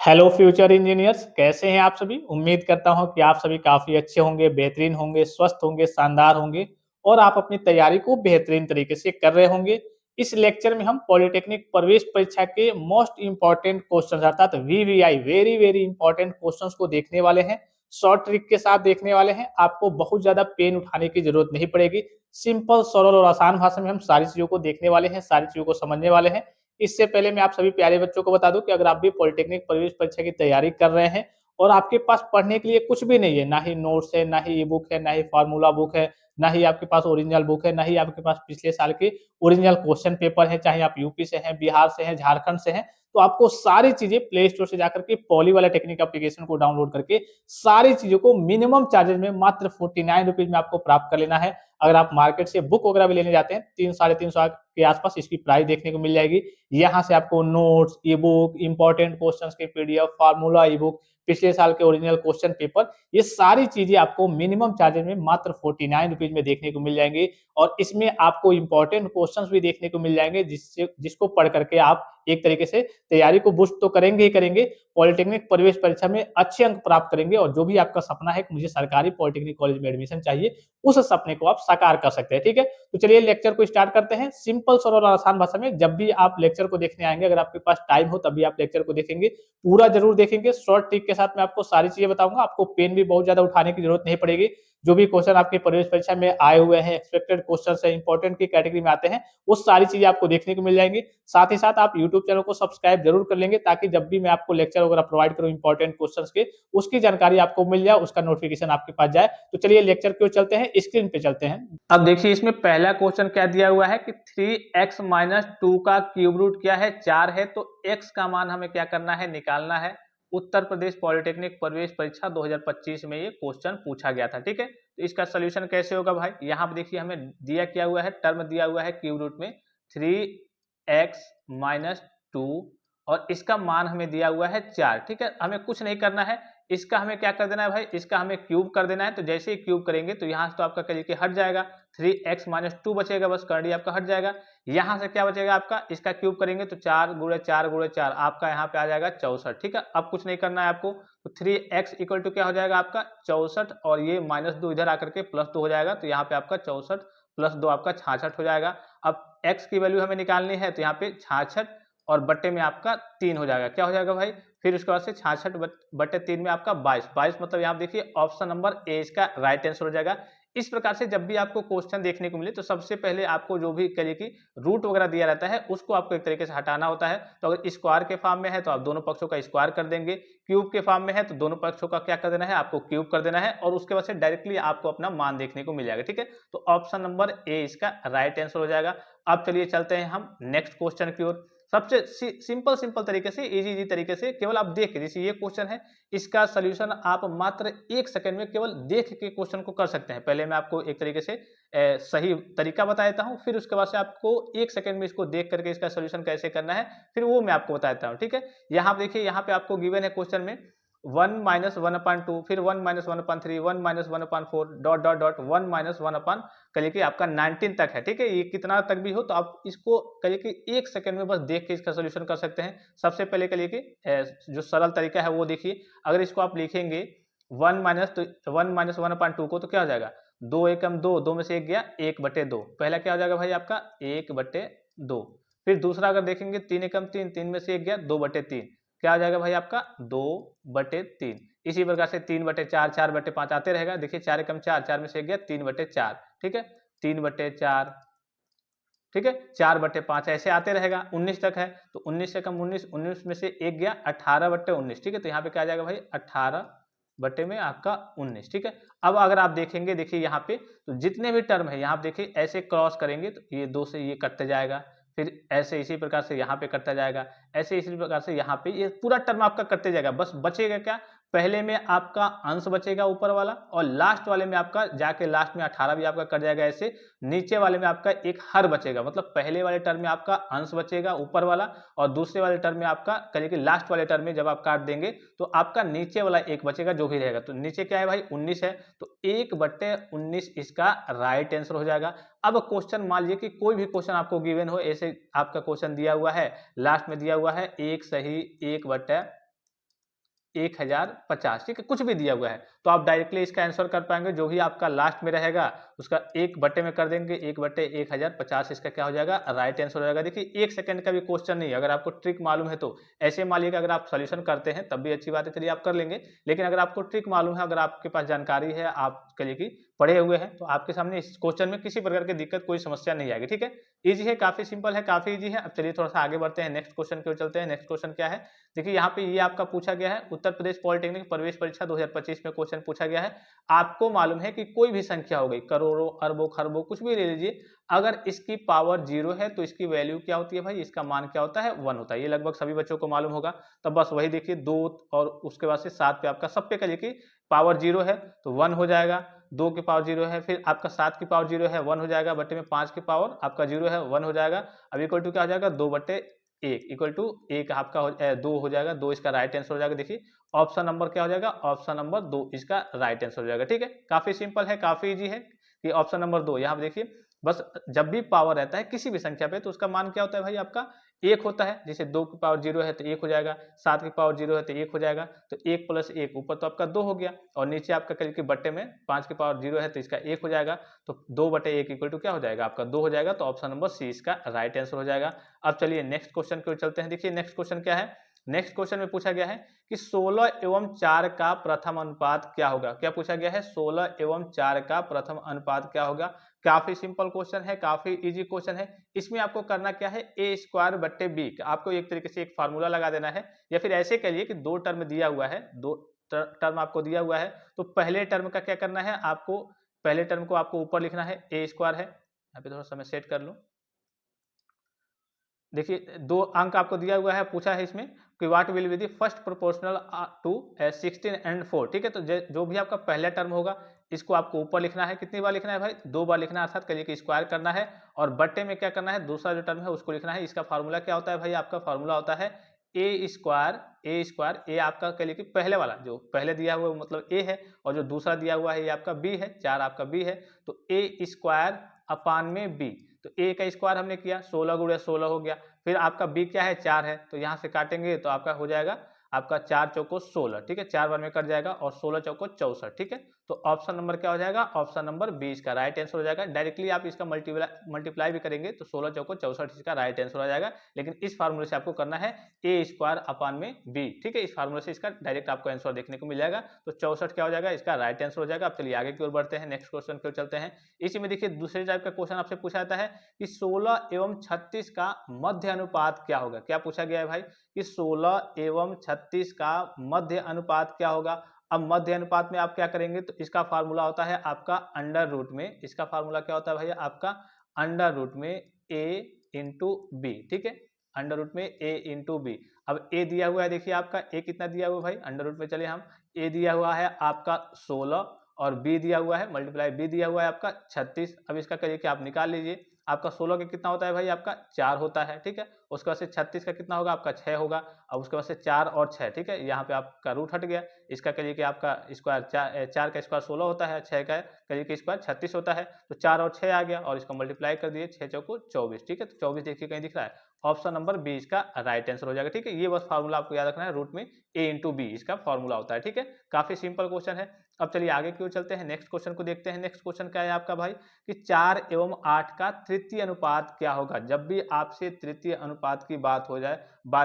Hello future engineers, कैसे हैं आप सभी। उम्मीद करता हूं कि आप सभी काफ़ी अच्छे होंगे, बेहतरीन होंगे, स्वस्थ होंगे, शानदार होंगे और आप अपनी तैयारी को बेहतरीन तरीके से कर रहे होंगे। इस लेक्चर में हम पॉलिटेक्निक प्रवेश परीक्षा के मोस्ट इम्पोर्टेंट क्वेश्चन अर्थात VVI very very important questions को देखने वाले हैं। शॉर्ट ट्रिक के साथ देखने वाले हैं। आपको बहुत ज़्यादा पेन उठाने की ज़रूरत नहीं पड़ेगी। सिंपल, सरल और आसान भाषा में हम सारी चीज़ों को देखने वाले हैं, सारी चीज़ों को समझने वाले हैं। इससे पहले मैं आप सभी प्यारे बच्चों को बता दूं कि अगर आप भी पॉलिटेक्निक प्रवेश परीक्षा की तैयारी कर रहे हैं और आपके पास पढ़ने के लिए कुछ भी नहीं है, ना ही नोट्स है, ना ही ई बुक है, ना ही फार्मूला बुक है, ना ही आपके पास ओरिजिनल बुक है, ना ही आपके पास पिछले साल के ओरिजिनल क्वेश्चन पेपर है, चाहे आप यूपी से हैं, बिहार से हैं, झारखंड से हैं, तो आपको सारी चीजें प्ले स्टोर से जाकर के पॉली वाला टेक्निक एप्लीकेशन को डाउनलोड करके सारी चीजों को मिनिमम चार्जेस में मात्र 49 रुपीज में आपको प्राप्त कर लेना है। अगर आप मार्केट से बुक वगैरह भी लेने जाते हैं 300-350 के आसपास इसकी प्राइस देखने को मिल जाएगी। यहाँ से आपको नोट्स, ई बुक, इंपॉर्टेंट क्वेश्चंस के पीडीएफ, फार्मूला ई बुक, पिछले साल के ओरिजिनल क्वेश्चन पेपर, ये सारी चीजें आपको मिनिमम चार्जेस में मात्र 49 रुपीज में देखने को मिल जाएंगी। और इसमें आपको इंपॉर्टेंट क्वेश्चंस भी देखने को मिल जाएंगे जिसको पढ़ करके आप एक तरीके से तैयारी को बूस्ट तो करेंगे ही करेंगे, पॉलिटेक्निक प्रवेश परीक्षा में अच्छे अंक प्राप्त करेंगे और जो भी आपका सपना है कि मुझे सरकारी पॉलिटेक्निक कॉलेज में एडमिशन चाहिए, उस सपने को आप साकार कर सकते हैं। ठीक है, तो चलिए लेक्चर को स्टार्ट करते हैं सिंपल सरल और आसान भाषा में। जब भी आप लेक्चर को देखने आएंगे, अगर आपके पास टाइम हो तभी आप लेक्चर को देखेंगे, पूरा जरूर देखेंगे। शॉर्ट ट्रिक के साथ मैं आपको सारी चीजें बताऊंगा। आपको पेन भी बहुत ज्यादा उठाने की जरूरत नहीं पड़ेगी। जो भी क्वेश्चन आपके प्रवेश परीक्षा में आए हुए हैं, एक्सपेक्टेड क्वेश्चन है, इंपॉर्टेंट की कैटेगरी में आते हैं, वो सारी चीजें आपको देखने को मिल जाएंगी। साथ ही साथ आप यूट्यूब चैनल को सब्सक्राइब जरूर कर लेंगे ताकि जब भी मैं आपको लेक्चर वगैरह प्रोवाइड करूं इंपॉर्टेंट क्वेश्चंस के, उसकी जानकारी आपको मिल जाए, उसका नोटिफिकेशन आपके पास जाए। तो चलिए लेक्चर क्यों चलते हैं, स्क्रीन पे चलते हैं। अब देखिए इसमें पहला क्वेश्चन क्या दिया हुआ है कि 3x-2 का क्यूब रूट क्या है, 4 है। तो x का मान हमें क्या करना है, निकालना है। उत्तर प्रदेश पॉलिटेक्निक प्रवेश परीक्षा 2025 में ये क्वेश्चन पूछा गया था। ठीक है, तो इसका सोल्यूशन कैसे होगा भाई, यहाँ पे देखिए हमें दिया क्या हुआ है, टर्म दिया हुआ है क्यूब रूट में 3x-2 और इसका मान हमें दिया हुआ है 4। ठीक है, हमें कुछ नहीं करना है, इसका हमें क्या कर देना है भाई, इसका हमें क्यूब कर देना है। तो जैसे ही क्यूब करेंगे तो यहाँ से तो आपका करिए कि हट जाएगा, 3x-2 बचेगा, बस करंडी आपका हट जाएगा। यहाँ से क्या बचेगा आपका, इसका क्यूब करेंगे तो 4 गुणे 4 गुणे 4 आपका यहाँ पे आ जाएगा 64। ठीक है, अब कुछ नहीं करना है आपको, तो 3x इक्वल टू क्या हो जाएगा आपका 64 और ये -2 इधर आकर के +2 हो जाएगा, तो यहाँ पे आपका 64 + 2 आपका 66 हो जाएगा। अब x की वैल्यू हमें निकालनी है, तो यहाँ पे 66 और बट्टे में आपका 3 हो जाएगा। क्या हो जाएगा भाई, फिर उसके बाद से 66 बट्टे 3 में आपका 22, 22 मतलब यहाँ देखिए ऑप्शन नंबर ए इसका राइट आंसर हो जाएगा। इस प्रकार से जब भी आपको क्वेश्चन देखने को मिले तो सबसे पहले आपको जो भी करिए कि रूट वगैरह दिया रहता है उसको आपको एक तरीके से हटाना होता है। तो अगर स्क्वायर के फॉर्म में है तो आप दोनों पक्षों का स्क्वायर कर देंगे, क्यूब के फॉर्म में है तो दोनों पक्षों का क्या कर देना है, आपको क्यूब कर देना है और उसके बाद से डायरेक्टली आपको अपना मान देखने को मिल जाएगा। ठीक है, तो ऑप्शन नंबर ए इसका राइट आंसर हो जाएगा। अब चलिए चलते हैं हम नेक्स्ट क्वेश्चन की ओर। सबसे सिंपल तरीके से, इजी तरीके से, केवल आप देख के, जैसे ये क्वेश्चन है, इसका सलूशन आप मात्र 1 सेकंड में केवल देख के क्वेश्चन को कर सकते हैं। पहले मैं आपको एक तरीके से सही तरीका बता देता हूं, फिर उसके बाद से आपको 1 सेकंड में इसको देख करके इसका सलूशन कैसे करना है, फिर वो मैं आपको बता देता हूं। ठीक है, यहाँ देखिए, यहाँ पे आपको गिवन है क्वेश्चन में 1-1/2, फिर 1-1/3, 1-1/4, डॉट डॉट डॉट 1-1 करिए कि आपका 19 तक है। ठीक है, ये कितना तक भी हो तो आप इसको करिए कि 1 सेकंड में बस देख के इसका सोल्यूशन कर सकते हैं। सबसे पहले करिए कि जो सरल तरीका है वो देखिए, अगर इसको आप लिखेंगे 1-1/2 को तो क्या हो जाएगा, 2 एकम 2, 2 में से 1 गया 1/2, पहला क्या हो जाएगा भाई आपका 1/2। फिर दूसरा अगर देखेंगे 3 एकम 3, 3 में से 1 गया 2/3, क्या आ जाएगा भाई आपका 2/3। इसी प्रकार से 3/4, 4/5 आते रहेगा। देखिए 4 एकम 4, 4 में से 1 गया 3/4। ठीक है, 3/4, ठीक है, 4/5 ऐसे आते रहेगा, 19 तक है तो 19 से कम 19, 19 में से 1 गया 18/19। ठीक है, तो यहाँ पे क्या आ जाएगा भाई 18 बटे में आपका 19। ठीक है, अब अगर आप देखेंगे, देखिए यहाँ पे तो जितने भी टर्म है यहाँ पे देखिए ऐसे क्रॉस करेंगे तो ये 2 से ये कटते जाएगा, फिर ऐसे इसी प्रकार से यहाँ पे कटता जाएगा, ऐसे इसी प्रकार से यहाँ पे ये पूरा टर्म आपका कटते जाएगा। बस बचेगा क्या, पहले में आपका अंश बचेगा ऊपर वाला और लास्ट वाले में आपका जाके लास्ट में 18 भी आपका कट जाएगा। ऐसे नीचे वाले में आपका एक हर बचेगा, मतलब पहले वाले टर्म में आपका अंश बचेगा ऊपर वाला और दूसरे वाले टर्म में आपका करिए कि लास्ट वाले टर्म में जब आप काट देंगे तो आपका नीचे वाला एक बचेगा जो भी रहेगा। तो नीचे क्या है भाई 19 है, तो 1/19 इसका राइट आंसर हो जाएगा। अब क्वेश्चन मान लीजिए कि कोई भी क्वेश्चन आपको गिवन हो, ऐसे आपका क्वेश्चन दिया हुआ है, लास्ट में दिया हुआ है एक सही 1/19 1050, ठीक है, कुछ भी दिया हुआ है तो आप डायरेक्टली इसका आंसर कर पाएंगे। जो भी आपका लास्ट में रहेगा उसका 1 में कर देंगे, 1/1050 इसका क्या हो जाएगा, राइट आंसर हो जाएगा। देखिए 1 सेकंड का भी क्वेश्चन नहीं है, अगर आपको ट्रिक मालूम है तो। ऐसे मानिएगा अगर आप सोल्यूशन करते हैं तब भी अच्छी बात है, चलिए आप कर लेंगे, लेकिन अगर आपको ट्रिक मालूम है, अगर आपके पास जानकारी है, आप कहिए कि पढ़े हुए हैं, तो आपके सामने इस क्वेश्चन में किसी प्रकार की दिक्कत, कोई समस्या नहीं आएगी, ठीक है। इजी है, काफी सिंपल है, काफी इजी है। अब चलिए थोड़ा सा आगे बढ़ते हैं, नेक्स्ट क्वेश्चन की ओर चलते हैं। नेक्स्ट क्वेश्चन क्या है, देखिए यहाँ पे ये आपका पूछा गया है, उत्तर प्रदेश पॉलिटेक्निक प्रवेश परीक्षा 2025 में क्वेश्चन पूछा गया है। आपको मालूम है कि कोई भी संख्या हो गई, करोड़ों, अरबों, खरबों, कुछ भी ले लीजिए, अगर इसकी पावर 0 है तो इसकी वैल्यू क्या होती है भाई, इसका मान क्या होता है, 1 होता है। ये लगभग सभी बच्चों को मालूम होगा। तब बस वही देखिए 2 और उसके बाद से 7 पे आपका सब पे कहिए कि पावर 0 है तो 1 हो जाएगा, 2 की पावर 0 है, फिर आपका 7 की पावर 0 है, 1 हो जाएगा, बटे में 5 की पावर आपका 0 है, 1 हो जाएगा। अब इक्वल टू क्या हो जाएगा, 2/1 इक्वल टू 1 आपका 2 हो जाएगा, 2 इसका राइट आंसर हो जाएगा। देखिए ऑप्शन नंबर क्या हो जाएगा, ऑप्शन नंबर 2 इसका राइट आंसर हो जाएगा, ठीक है। काफी सिंपल है, काफी इजी है कि ऑप्शन नंबर 2 यहाँ पे देखिए, बस जब भी पावर रहता है किसी भी संख्या पे तो उसका मान क्या होता है भाई, आपका 1 होता है। जैसे 2 की पावर 0 है तो 1 हो जाएगा, 7 की पावर 0 है तो 1 हो जाएगा, तो 1 + 1 ऊपर तो आपका 2 हो गया, और नीचे आपका करिए कि बट्टे में 5 की पावर 0 है तो इसका 1 हो जाएगा, तो 2/1 इक्वल टू क्या हो जाएगा, आपका 2 हो जाएगा, तो ऑप्शन नंबर सी इसका राइट आंसर हो जाएगा। अब चलिए नेक्स्ट क्वेश्चन की ओर चलते हैं। देखिए नेक्स्ट क्वेश्चन क्या है, नेक्स्ट क्वेश्चन में पूछा गया है कि 16 एवं 4 का प्रथम अनुपात क्या होगा। क्या पूछा गया है, 16 एवं 4 का प्रथम अनुपात क्या होगा। काफी सिंपल क्वेश्चन है, काफी इजी क्वेश्चन है। इसमें आपको करना क्या है, a² / b, आपको एक तरीके से एक फार्मूला लगा देना है, या फिर ऐसे कहिए कि 2 टर्म दिया हुआ है, 2 टर्म आपको दिया हुआ है, तो पहले टर्म का क्या करना है, आपको पहले टर्म को आपको ऊपर लिखना है, a² है, यहाँ पे थोड़ा सा मैं सेट कर लूं। देखिए 2 अंक आपको दिया हुआ है, पूछा है इसमें कि what will be the first proportional to 16 and 4, ठीक है। तो जो भी आपका पहला टर्म होगा इसको आपको ऊपर लिखना है, कितनी बार लिखना है भाई, 2 बार लिखना है, अर्थात करिए कि स्क्वायर करना है, और बट्टे में क्या करना है, दूसरा जो टर्म है उसको लिखना है। इसका फार्मूला क्या होता है भाई, आपका फार्मूला होता है a², ए आपका कहिए कि पहले वाला जो पहले दिया हुआ है मतलब a है, और जो दूसरा दिया हुआ है ये आपका b है, 4 आपका b है, तो a²/b, तो a का स्क्वायर हमने किया, 16 × 16 हो गया, फिर आपका b क्या है, 4 है, तो यहाँ से काटेंगे तो आपका हो जाएगा आपका 4 चौको 16, ठीक है, 4 बार में कट जाएगा, और 16 चौको 64, ठीक है। तो ऑप्शन नंबर क्या हो जाएगा, ऑप्शन नंबर 20 का राइट आंसर हो जाएगा। डायरेक्टली आप इसका मल्टीप्लाई भी करेंगे तो 16 चौको 64 इसका राइट आंसर हो जाएगा, लेकिन इस फार्मूले से आपको करना है a²/b, ठीक है। इस फार्मूले से इसका डायरेक्ट आपको आंसर देखने को मिल जाएगा, तो 64 क्या हो जाएगा, इसका राइट आंसर हो जाएगा। अब चलिए आगे की ओर बढ़ते हैं, नेक्स्ट क्वेश्चन की ओर चलते हैं। इसी में देखिए दूसरे टाइप का क्वेश्चन आपसे पूछा जाता है कि 16 एवं 36 का मध्य अनुपात क्या होगा। क्या पूछा गया है भाई कि 16 एवं 36 का मध्य अनुपात क्या होगा। अब मध्य अनुपात में आप क्या करेंगे, तो इसका फार्मूला होता है आपका अंडर रूट में, इसका फार्मूला क्या होता है भैया, आपका अंडर रूट में a/b, ठीक है, अंडर रूट में a/b। अब a दिया हुआ है, देखिए आपका a कितना दिया हुआ है भाई, अंडर रूट में चलिए हम, a दिया हुआ है आपका 16, और b दिया हुआ है मल्टीप्लाई b दिया हुआ है आपका 36। अब इसका करिए कि आप निकाल लीजिए, आपका 16 का कितना होता है भाई, आपका 4 होता है, ठीक है। उसके बाद से 36 का कितना होगा, आपका 6 होगा। अब उसके बाद से 4 और 6, ठीक है, यहाँ पे आपका रूट हट गया। इसका करिए कि आपका स्क्वायर 4 का स्क्वायर 16 होता है, 6 का करिए कि स्क्वायर 36 होता है, तो 4 और 6 आ गया, और इसको मल्टीप्लाई कर दिए, 6 चौको 24, ठीक है। तो 24 देखिए कहीं दिख रहा है, ऑप्शन नंबर 20 का राइट आंसर हो जाएगा, ठीक है। ये बस फार्मूला आपको याद रखना है, रूट में a/b इसका फार्मूला होता है, ठीक है। काफी सिंपल क्वेश्चन है। अब चलिए आगे की ओर चलते हैं, नेक्स्ट क्वेश्चन को देखते हैं। नेक्स्ट क्वेश्चन क्या है आपका भाई कि 4 एवं 8 का तृतीय अनुपात क्या होगा। जब भी आपसे तृतीय अनुपात की बात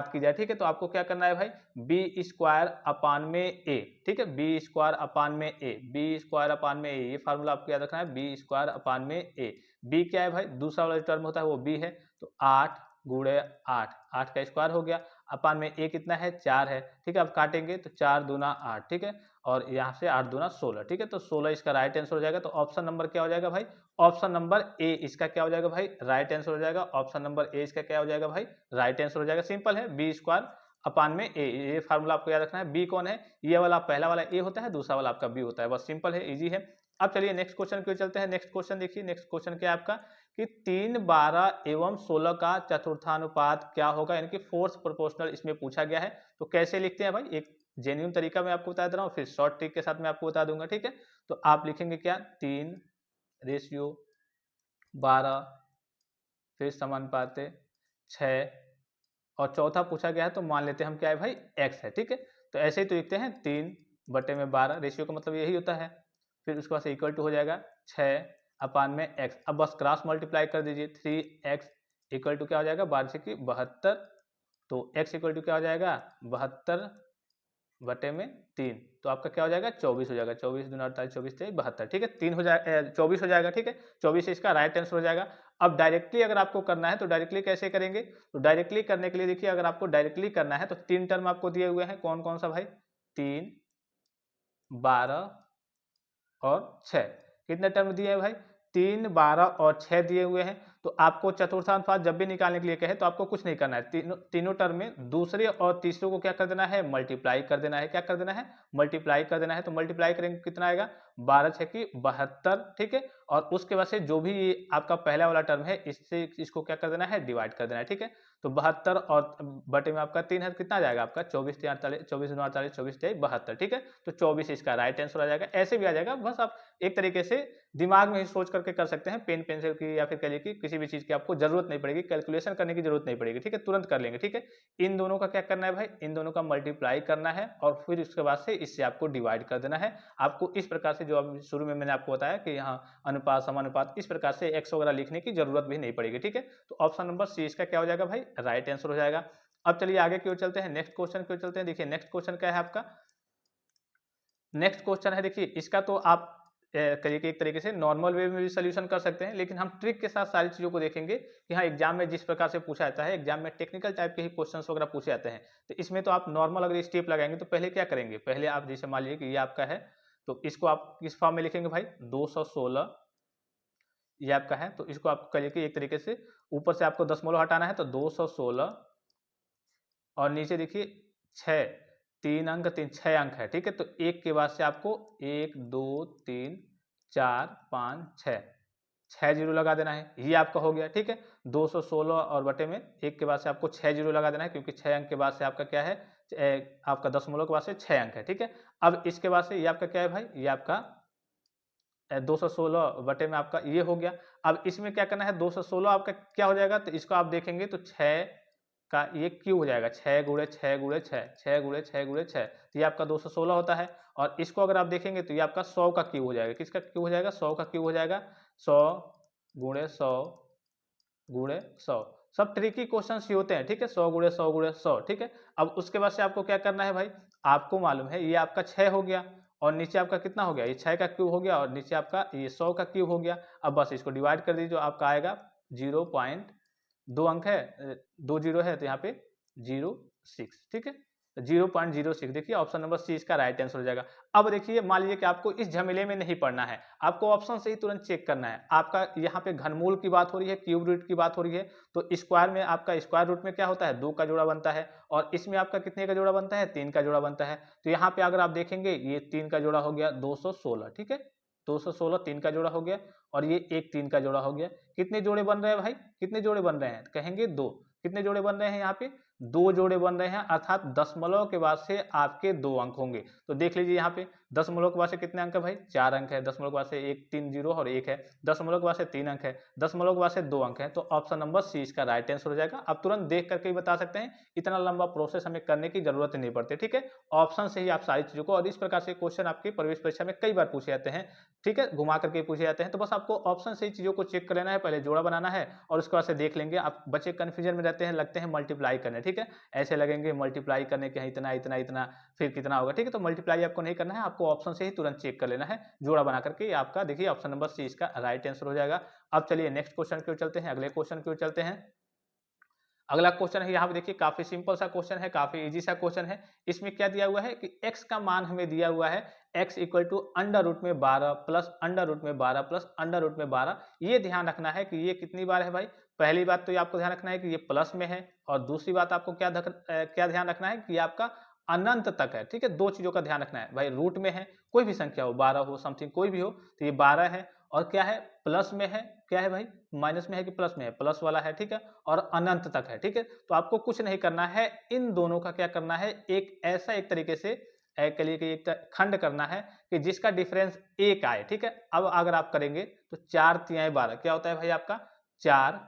की जाए, ठीक है, तो आपको क्या करना है भाई, b² a, ठीक है, b² a, ये फार्मूला आपको याद रखना है, b² a। b क्या है भाई, दूसरा वाला टर्म होता है वो b है, तो 8 × 8, 8 का स्क्वायर हो गया, अपान में a कितना है, 4 है, ठीक है। अब काटेंगे तो 4 दूना 8, ठीक है, और यहाँ से 8 दूना 16, ठीक है, तो 16 इसका राइट आंसर हो जाएगा। तो ऑप्शन नंबर क्या हो जाएगा भाई, ऑप्शन नंबर ए इसका क्या हो जाएगा भाई, राइट आंसर हो जाएगा। ऑप्शन नंबर ए इसका क्या हो जाएगा भाई, राइट आंसर हो जाएगा। सिंपल है, b² a, ये फार्मूला आपको याद रखना है। b कौन है, ये वाला पहला वाला a होता है, दूसरा वाला आपका b होता है, बस सिंपल है, इजी है। अब चलिए नेक्स्ट क्वेश्चन की ओर चलते हैं। नेक्स्ट क्वेश्चन देखिए, नेक्स्ट क्वेश्चन क्या है आपका कि 3, 12 एवं 16 का चतुर्थानुपात क्या होगा, यानी कि फोर्थ प्रोपोर्शनल इसमें पूछा गया है। तो कैसे लिखते हैं भाई, एक जेन्युइन तरीका मैं आपको बता दे रहा हूँ, फिर शॉर्ट ट्रिक के साथ मैं आपको बता दूंगा, ठीक है। तो आप लिखेंगे क्या, 3/12, फिर समानुपात 6, और चौथा पूछा गया है तो मान लेते हैं हम क्या है भाई, x है, ठीक है। तो ऐसे ही तो लिखते हैं 3/12, रेशियो का मतलब यही होता है। फिर उसके बाद से इक्वल टू हो जाएगा 6/x। अब बस क्रॉस मल्टीप्लाई कर दीजिए, 3x इक्वल टू क्या हो जाएगा, 12×72। तो x इक्वल टू क्या हो जाएगा, 72/3। तो आपका क्या हो जाएगा, 24 हो जाएगा। 24 दूना 48, 24 तेईस 72, ठीक है, 3 हो जाएगा, 24 हो जाएगा, ठीक है। 24 इसका राइट आंसर हो जाएगा। अब डायरेक्टली अगर आपको करना है तो डायरेक्टली कैसे करेंगे, तो डायरेक्टली करने के लिए देखिए, अगर आपको डायरेक्टली करना है तो 3 टर्म आपको दिए हुए हैं। कौन कौन सा भाई, 3, 12 और 6। कितने टर्म दिए हैं भाई, 3, 12 और 6 दिए हुए हैं। तो आपको चतुर्थांश जब भी निकालने के लिए कहे तो आपको कुछ नहीं करना है, तीनों टर्म में दूसरे और तीसरे को क्या कर देना है, मल्टीप्लाई कर देना है। क्या कर देना है, मल्टीप्लाई कर देना है। तो मल्टीप्लाई करेंगे कितना आएगा, 12×6=72, ठीक है। और उसके बाद से जो भी आपका पहला वाला टर्म है, इससे इसको क्या कर देना है, डिवाइड कर देना है, ठीक है। तो 72 और बटे में आपका 3 है, कितना आ जाएगा आपका, 24×3=48, 24×48, 24×3=72, ठीक है। तो 24 इसका राइट आंसर आ जाएगा। ऐसे भी आ जाएगा, बस आप एक तरीके से दिमाग में ही सोच करके कर सकते हैं, पेन पेंसिल की या फिर कह लीजिए कि किसी भी चीज की आपको जरूरत नहीं पड़ेगी, कैलकुलेशन करने की जरूरत नहीं पड़ेगी, ठीक है, तुरंत कर लेंगे, ठीक है। इन दोनों का क्या करना है भाई, इन दोनों का मल्टीप्लाई करना है और फिर उसके बाद से इससे आपको डिवाइड कर देना है। आपको इस प्रकार से, जो अभी शुरू में मैंने आपको बताया कि यहाँ अनुपात समानुपात, इस प्रकार से एक्स वगैरह लिखने की जरूरत भी नहीं पड़ेगी, ठीक है। तो ऑप्शन नंबर सी इसका क्या हो जाएगा भाई, राइट आंसर हो जाएगा। अब चलिए आगे की ओर चलते हैं, नेक्स्ट क्वेश्चन की ओर चलते हैं। देखिए नेक्स्ट क्वेश्चन क्या है आपका, नेक्स्ट क्वेश्चन है, देखिए इसका तो आप करिए कि एक तरीके से नॉर्मल वे में भी सोल्यूशन कर सकते हैं, लेकिन हम ट्रिक के साथ सारी चीजों को देखेंगे कि हाँ एग्जाम में जिस प्रकार से पूछा जाता है, एग्जाम में टेक्निकल टाइप के ही क्वेश्चंस वगैरह पूछे जाते हैं। तो इसमें तो आप नॉर्मल अगर स्टेप लगाएंगे तो पहले क्या करेंगे, पहले आप जैसे मान लीजिए कि ये आपका है, तो इसको आप किस फॉर्म में लिखेंगे भाई, 216 ये आपका है। तो इसको आप करिए कि एक तरीके से ऊपर से आपको दशमलव हटाना है, तो 216 और नीचे देखिए 6, 3 अंक 3, 6 अंक है, ठीक है। तो एक के बाद से आपको 1 2 3 4 5 6, 6 जीरो लगा देना है, ये आपका हो गया, ठीक है। 216 और बटे में एक के बाद से आपको 6 जीरो लगा देना है, क्योंकि 6 अंक के बाद से आपका क्या है, आपका दशमलव के बाद से 6 अंक है, ठीक है। अब इसके बाद से ये आपका क्या है भाई, ये आपका 216 बटे में आपका ये हो गया। अब इसमें क्या करना है, 216 आपका क्या हो जाएगा, तो इसको आप देखेंगे तो 6 का ये क्यूब हो जाएगा, 6×6×6, 6×6×6, तो ये आपका 216 होता है। और इसको अगर आप देखेंगे तो ये आपका 100 का क्यूब हो जाएगा। किसका क्यूब हो जाएगा, 100 का क्यूब हो जाएगा। 100×100×100, सब ट्रिकी क्वेश्चन ही होते हैं, ठीक है। 100×100×100, ठीक है। अब उसके बाद से आपको क्या करना है भाई, आपको मालूम है ये आपका 6 हो गया और नीचे आपका कितना हो गया, ये 6 का क्यूब हो गया और नीचे आपका ये 100 का क्यूब हो गया। अब बस इसको डिवाइड कर दीजिए, जो आपका आएगा 0.2 अंक है, 2 जीरो है, तो यहाँ पे 06, ठीक है। 0.06, देखिए ऑप्शन नंबर सी इसका राइट आंसर हो जाएगा। अब देखिए मान लीजिए कि आपको इस झमेले में नहीं पढ़ना है, आपको ऑप्शन से ही तुरंत चेक करना है। आपका यहाँ पे घनमूल की बात हो रही है, क्यूब रूट की बात हो रही है, तो स्क्वायर में आपका स्क्वायर रूट में क्या होता है, 2 का जोड़ा बनता है और इसमें आपका कितने का जोड़ा बनता है, 3 का जोड़ा बनता है। तो यहाँ पे अगर आप देखेंगे ये 3 का जोड़ा हो गया 216, ठीक है। 216 3 का जोड़ा हो गया और ये एक 3 का जोड़ा हो गया। कितने जोड़े बन रहे हैं भाई, कितने जोड़े बन रहे हैं, कहेंगे 2। कितने जोड़े बन रहे हैं, यहाँ पे 2 जोड़े बन रहे हैं, अर्थात दशमलव के बाद से आपके 2 अंक होंगे। तो देख लीजिए यहाँ पे दशमलव के बाद से कितने अंक है भाई, 4 अंक है। दशमलव के बाद से 1 3 जीरो और 1 है। दशमलव के बाद से 3 अंक है। दशमलव के बाद से 2 अंक है। तो ऑप्शन नंबर सी इसका राइट आंसर हो जाएगा। आप तुरंत देख करके ही बता सकते हैं, इतना लंबा प्रोसेस हमें करने की जरूरत नहीं पड़ती, ठीक है। ऑप्शन से ही आप सारी चीजों को, और इस प्रकार से क्वेश्चन आपकी प्रवेश परीक्षा में कई बार पूछे जाते हैं, ठीक है, घुमा करके पूछे जाते हैं। तो बस आपको ऑप्शन से ही चीजों को चेक कर लेना है, पहले जोड़ा बनाना है और उसके बाद से देख लेंगे। आप बच्चे कंफ्यूजन में रहते हैं, लगते हैं मल्टीप्लाई करने, ठीक है, ऐसे लगेंगे मल्टीप्लाई करने के इतना इतना इतना फिर कितना होगा, ठीक है। तो मल्टीप्लाई आपको नहीं करना है, आपको ऑप्शन से ही तुरंत चेक कर लेना है, जोड़ा बना करके। आपका देखिए ऑप्शन नंबर सी इसका राइट आंसर हो जाएगा। अब चलिए नेक्स्ट क्वेश्चन की ओर चलते हैं, अगले क्वेश्चन की ओर चलते हैं। अगला क्वेश्चन है, यहाँ पे देखिए काफी सिंपल सा क्वेश्चन है, काफी इजी सा क्वेश्चन है। इसमें क्या दिया हुआ है कि x का मान हमें दिया हुआ है, x equal to under root में 12 प्लस अंडर रूट में 12 प्लस अंडर रूट में 12। ये ध्यान रखना है कि ये कितनी बार है भाई। पहली बात तो ये आपको ध्यान रखना है कि ये प्लस में है, और दूसरी बात आपको क्या ध्यान रखना है कि आपका अनंत तक है, ठीक है। दो चीजों का ध्यान रखना है भाई, रूट में है, कोई भी संख्या हो, 12 हो, समथिंग कोई भी हो, तो ये 12 है। और क्या है, प्लस में है, क्या है भाई, माइनस में है कि प्लस में है, प्लस वाला है, ठीक है। और अनंत तक है, ठीक है। तो आपको कुछ नहीं करना है, इन दोनों का क्या करना है, एक ऐसा एक तरीके से के लिए कि एक खंड करना है कि जिसका डिफरेंस एक आए, ठीक है। अब अगर आप करेंगे तो 4 तिहाई 12 क्या होता है भाई आपका, 4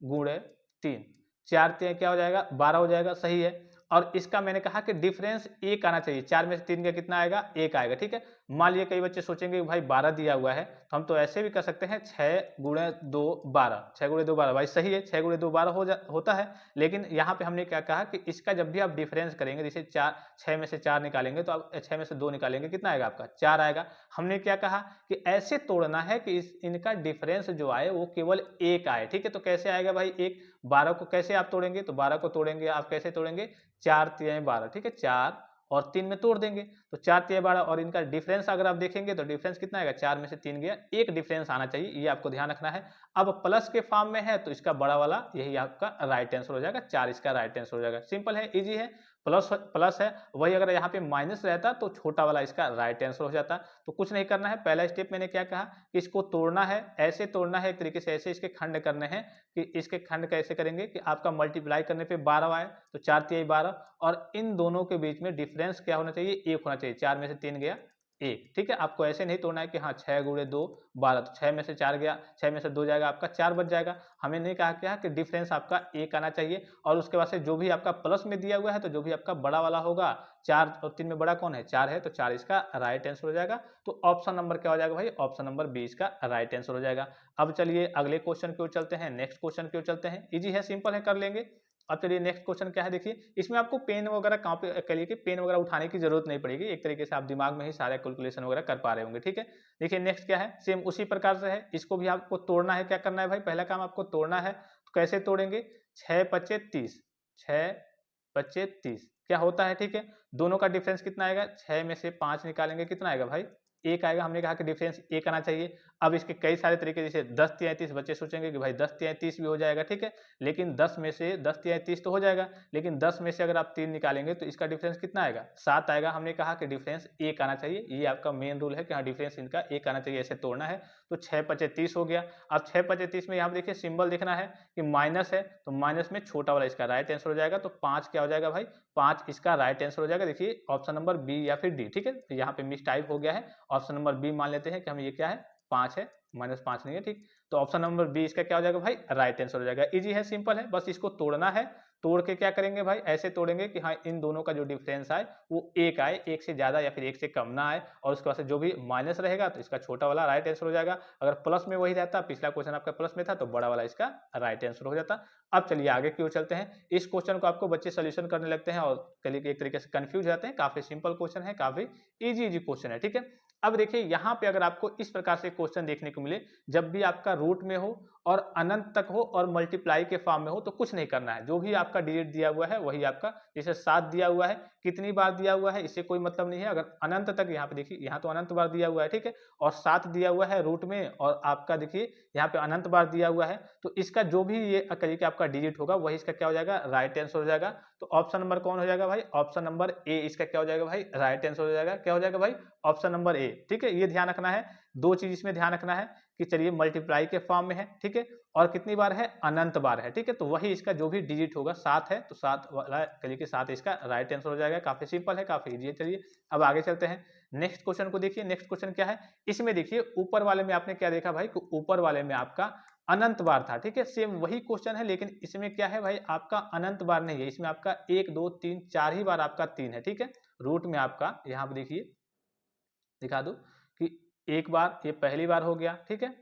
गुणे 3, 4 तिहाई क्या हो जाएगा, 12 हो जाएगा, सही है। और इसका मैंने कहा कि डिफरेंस 1 आना चाहिए। 4 में से 3 गया कितना आएगा? 1 आएगा, ठीक है। मान लीजिए कई बच्चे सोचेंगे कि भाई 12 दिया हुआ है, तो हम तो ऐसे भी कर सकते हैं 6 गुणे 2 12, 6 गुणे 2 12 भाई सही है, 6 गुणे 2 12 होता है। लेकिन यहाँ पे हमने क्या कहा कि इसका जब भी आप डिफरेंस करेंगे, जैसे 6 में से 4 निकालेंगे तो आप 6 में से 2 निकालेंगे, कितना आएगा आपका? 4 आएगा। हमने क्या कहा कि ऐसे तोड़ना है कि इनका डिफरेंस जो आए वो केवल 1 आए, ठीक है। तो कैसे आएगा भाई 1? 12 को कैसे आप तोड़ेंगे? तो 12 को तोड़ेंगे आप कैसे तोड़ेंगे? 4 तिहाई 12, ठीक है। 4 और 3 में तोड़ देंगे तो 4 तिहाई 12, और इनका डिफरेंस अगर आप देखेंगे तो डिफरेंस कितना आएगा? 4 में से 3 गया, 1 डिफरेंस आना चाहिए, ये आपको ध्यान रखना है। अब प्लस के फॉर्म में है तो इसका बड़ा वाला यही आपका राइट आंसर हो जाएगा, 4 इसका राइट आंसर हो जाएगा। सिंपल है, इजी है। प्लस प्लस है, वही अगर यहाँ पे माइनस रहता तो छोटा वाला इसका राइट आंसर हो जाता। तो कुछ नहीं करना है, पहला स्टेप मैंने क्या कहा कि इसको तोड़ना है, ऐसे तोड़ना है एक तरीके से, ऐसे इसके खंड करने हैं कि इसके खंड कैसे करेंगे कि आपका मल्टीप्लाई करने पे 12 आए तो 4 तिहाई 12, और इन दोनों के बीच में डिफरेंस क्या होना चाहिए? 1 होना चाहिए। 4 में से 3 गया 1, ठीक है। आपको ऐसे नहीं तोड़ना है कि हाँ 6 गुणे 2 12, तो 6 में से 4 गया, 6 में से 2 जाएगा आपका 4 बच जाएगा। हमें नहीं कहा क्या कि डिफरेंस आपका 1 आना चाहिए, और उसके बाद से जो भी आपका प्लस में दिया हुआ है तो जो भी आपका बड़ा वाला होगा, 4 और 3 में बड़ा कौन है? 4 है, तो 4 इसका राइट आंसर हो जाएगा। तो ऑप्शन नंबर क्या हो जाएगा भाई? ऑप्शन नंबर बी इसका राइट आंसर हो जाएगा। अब चलिए अगले क्वेश्चन की ओर चलते हैं, नेक्स्ट क्वेश्चन की ओर चलते हैं। इजी है, सिंपल है, कर लेंगे। अब चलिए नेक्स्ट क्वेश्चन क्या है, देखिए इसमें आपको पेन वगैरह कॉपी कह लीजिए कि पेन वगैरह उठाने की जरूरत नहीं पड़ेगी, एक तरीके से आप दिमाग में ही सारे कैलकुलेशन वगैरह कर पा रहे होंगे, ठीक है। देखिए नेक्स्ट क्या है, सेम उसी प्रकार से है, इसको भी आपको तोड़ना है। क्या करना है भाई? पहला काम आपको तोड़ना है, तो कैसे तोड़ेंगे? 6 पचे 30, 6 पचे 30 क्या होता है, ठीक है। दोनों का डिफरेंस कितना आएगा? 6 में से 5 निकालेंगे, कितना आएगा भाई? 1 आएगा। हमने कहा कि डिफरेंस 1 आना चाहिए। अब इसके कई सारे तरीके, जैसे 10 तिहाई 30, बच्चे सोचेंगे कि भाई 10 तिहाई 30 भी हो जाएगा, ठीक है। लेकिन 10 में से 10 तिहाई 30 तो हो जाएगा, लेकिन 10 में से अगर आप 3 निकालेंगे तो इसका डिफरेंस कितना आएगा? 7 आएगा। हमने कहा कि डिफरेंस 1 आना चाहिए, ये आपका मेन रूल है कि हाँ डिफरेंस इनका 1 आना चाहिए, ऐसे तोड़ना है। तो 6 पचे 30 हो गया। अब 6 पचे 30 में यहाँ देखिए सिंबल देखना है कि माइनस है, तो माइनस में छोटा वाला इसका राइट आंसर हो जाएगा। तो 5 क्या हो जाएगा भाई? 5 इसका राइट आंसर हो जाएगा। देखिए ऑप्शन नंबर बी या फिर डी, ठीक है। तो यहाँ पे मिस टाइप हो गया है, ऑप्शन नंबर बी मान लेते हैं कि हम ये क्या है? 5 है, -5 नहीं है, ठीक। तो ऑप्शन नंबर बी इसका क्या हो जाएगा भाई? राइट आंसर हो जाएगा। इजी है, सिंपल है, बस इसको तोड़ना है। तोड़ के क्या करेंगे भाई? ऐसे तोड़ेंगे कि हाँ इन दोनों का जो डिफरेंस आए वो 1 आए, 1 से ज्यादा या फिर 1 से कम ना आए, और उसके बाद से जो भी माइनस रहेगा तो इसका छोटा वाला राइट आंसर हो जाएगा। अगर प्लस में वही रहता, पिछला क्वेश्चन आपका प्लस में था, तो बड़ा वाला इसका राइट आंसर हो जाता। अब चलिए आगे की ओर चलते हैं। इस क्वेश्चन को आपको बच्चे सोल्यूशन करने लगते हैं और चलिए एक तरीके से कंफ्यूज जाते हैं। काफी सिंपल क्वेश्चन है, काफी इजी क्वेश्चन है, ठीक है। अब देखिए यहाँ पे अगर आपको इस प्रकार से क्वेश्चन देखने को मिले, जब भी आपका रूट में हो और अनंत तक हो और मल्टीप्लाई के फॉर्म में हो, तो कुछ नहीं करना है। जो भी आपका डिजिट दिया हुआ है वही आपका, जैसे 7 दिया हुआ है, कितनी बार दिया हुआ है इससे कोई मतलब नहीं है। अगर अनंत तक, यहाँ पे देखिए यहाँ तो अनंत बार दिया हुआ है, ठीक है, और 7 दिया हुआ है रूट में, और आपका देखिए यहाँ पे अनंत बार दिया हुआ है, तो इसका जो भी ये कहिए कि आपका डिजिट होगा वही इसका क्या हो जाएगा? राइट आंसर हो जाएगा। तो ऑप्शन नंबर कौन हो जाएगा भाई? ऑप्शन नंबर ए इसका क्या हो जाएगा भाई? राइट आंसर हो जाएगा। क्या हो जाएगा भाई? ऑप्शन नंबर ए, ठीक है। ये ध्यान रखना है, दो चीज इसमें ध्यान रखना है कि चलिए मल्टीप्लाई के फॉर्म में है, ठीक है, और कितनी बार है? अनंत बार है, ठीक है। तो वही इसका जो भी डिजिट होगा 7 है, तो 7 वाला कहिए कि 7 इसका राइट आंसर हो जाएगा। काफी सिंपल है, काफी इजी है। चलिए अब आगे चलते हैं, नेक्स्ट क्वेश्चन को देखिए। नेक्स्ट क्वेश्चन क्या है, इसमें देखिए ऊपर वाले में आपने क्या देखा भाई कि ऊपर वाले में आपका अनंत बार था, ठीक है। सेम वही क्वेश्चन है, लेकिन इसमें क्या है भाई? आपका अनंत बार नहीं है, इसमें आपका 1 2 3 4 ही बार आपका 3 है, ठीक है। रूट में आपका यहाँ पे देखिए दिखा दो कि एक बार, ये पहली बार हो गया, ठीक है,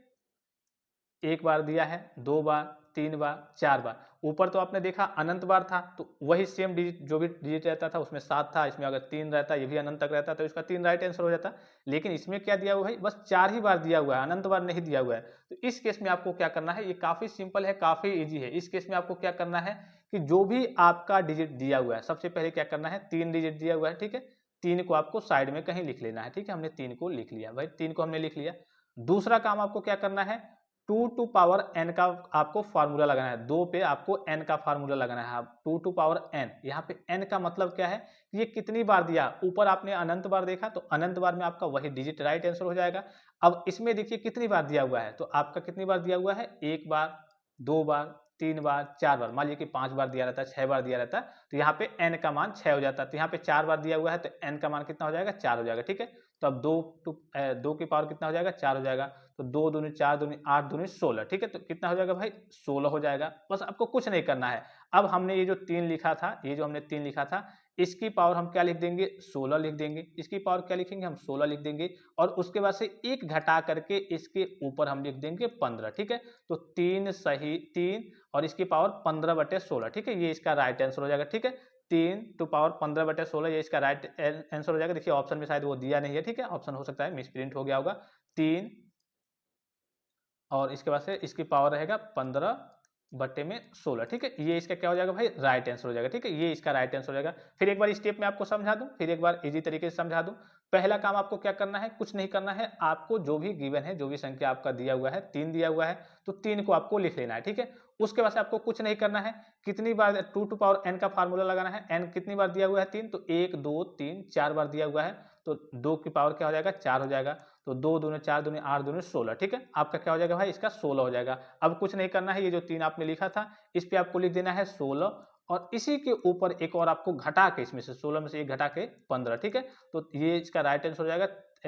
एक बार दिया है, 2 बार, 3 बार, 4 बार। ऊपर तो आपने देखा अनंत बार था, तो वही सेम डिजिट, जो भी डिजिट रहता था उसमें 7 था, इसमें अगर 3 रहता, ये भी अनंत तक रहता, तो इसका 3 राइट आंसर हो जाता। लेकिन इसमें क्या दिया हुआ है? बस 4 ही बार दिया हुआ है, अनंत बार नहीं दिया हुआ है। तो इस केस में आपको क्या करना है? ये काफी सिंपल है, काफी ईजी है। इस केस में आपको क्या करना है कि जो भी आपका डिजिट दिया हुआ है, सबसे पहले क्या करना है? 3 डिजिट दिया हुआ है, ठीक है, 3 को आपको साइड में कहीं लिख लेना है, ठीक है। हमने 3 को लिख लिया भाई, 3 को हमने लिख लिया। दूसरा काम आपको क्या करना है? 2 टू पावर n का आपको फार्मूला लगाना है। 2 पे आपको n का फार्मूला लगाना है। 2 टू पावर n, यहाँ पे n का मतलब क्या है? ये कितनी बार दिया? ऊपर आपने अनंत बार देखा, तो अनंत बार में आपका वही डिजिट राइट आंसर हो जाएगा। अब इसमें देखिए कितनी बार दिया हुआ है, तो आपका कितनी बार दिया हुआ है? 1 बार, 2 बार, 3 बार, 4 बार। मान लीजिए कि 5 बार दिया रहता, 6 बार दिया रहता, तो यहाँ पे n का मान 6 हो जाता। तो यहाँ पे 4 बार दिया हुआ है, तो n का मान कितना हो जाएगा? 4 हो जाएगा, ठीक है। तो अब 2 की पावर कितना हो जाएगा? 4 हो जाएगा। तो 2 दूनी 4 दूनी 8 दूनी 16, ठीक है। तो कितना हो जाएगा भाई? 16 हो जाएगा। बस आपको कुछ नहीं करना है, अब हमने ये जो 3 लिखा था, ये जो हमने 3 लिखा था, इसकी पावर हम क्या लिख देंगे 16 लिख देंगे। इसकी पावर क्या लिखेंगे हम 16 लिख देंगे और उसके बाद से 1 घटा करके इसके ऊपर हम लिख देंगे 15। ठीक है, तो 3 सही 3 और इसकी पावर 15/16। ठीक है, ये इसका राइट आंसर हो जाएगा। ठीक है, 3 टू पावर 15/16 ये इसका राइट आंसर हो जाएगा। देखिए ऑप्शन में शायद वो दिया नहीं है। ठीक है, ऑप्शन हो सकता है मिसप्रिंट हो गया होगा। 3 और इसके बाद से इसकी पावर रहेगा 15/16। ठीक है, ये इसका क्या हो जाएगा भाई राइट आंसर हो जाएगा। ठीक है, ये इसका राइट आंसर हो जाएगा। फिर एक बार स्टेप में आपको समझा दूं, फिर एक बार इजी तरीके से समझा दूं। पहला काम आपको क्या करना है, कुछ नहीं करना है, आपको जो भी गिवन है, जो भी संख्या आपका दिया हुआ है 3 दिया हुआ है, तो 3 को आपको लिख लेना है। ठीक है, उसके बाद से आपको कुछ नहीं करना है। कितनी बार 2 टू पावर n का फार्मूला लगाना है। n कितनी बार दिया हुआ है 3, तो 1 2 3 4 बार दिया हुआ है, तो 2 की पावर क्या हो जाएगा 4 हो जाएगा। तो 2 दूनी 4 दूनी 8 दूनी 16। ठीक है, आपका क्या हो जाएगा भाई इसका 16 हो जाएगा। अब कुछ नहीं करना है, ये जो 3 आपने लिखा था इस पे आपको लिख देना है 16 और इसी के ऊपर एक और आपको घटा के इसमें से 16 में से एक घटा के 15। ठीक है, तो ये इसका राइट आंसर हो जाएगा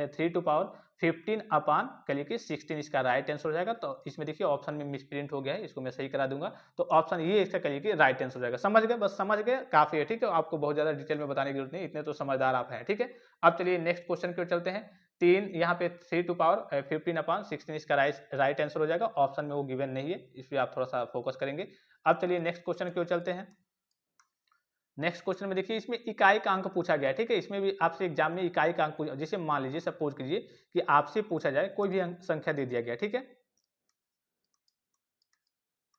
3 टू पावर 15 अपान कह कि 16 इसका राइट आंसर हो जाएगा। तो इसमें देखिए ऑप्शन में मिसप्रिंट हो गया है, इसको मैं सही करा दूंगा। तो ऑप्शन ये इसका कहिए कि राइट आंसर हो जाएगा। समझ गए, बस समझ गए काफी है। ठीक है, आपको बहुत ज्यादा डिटेल में बताने की जरूरत नहीं, इतने तो समझदार आप हैं। ठीक है, अब चलिए नेक्स्ट क्वेश्चन की ओर चलते हैं। 3 यहाँ पे 3 टू पावर 15 अपान 16 इसका राइट आंसर हो जाएगा। ऑप्शन में वो गिवन नहीं है, इस पर आप थोड़ा सा फोकस करेंगे। अब चलिए नेक्स्ट क्वेश्चन की ओर चलते हैं। नेक्स्ट क्वेश्चन में देखिए इसमें इकाई का अंक पूछा गया है। ठीक है, इसमें भी आपसे एग्जाम में इकाई का अंक पूछा, जैसे मान लीजिए सपोज कीजिए कि आपसे पूछा जाए कोई भी संख्या दे दिया गया। ठीक है,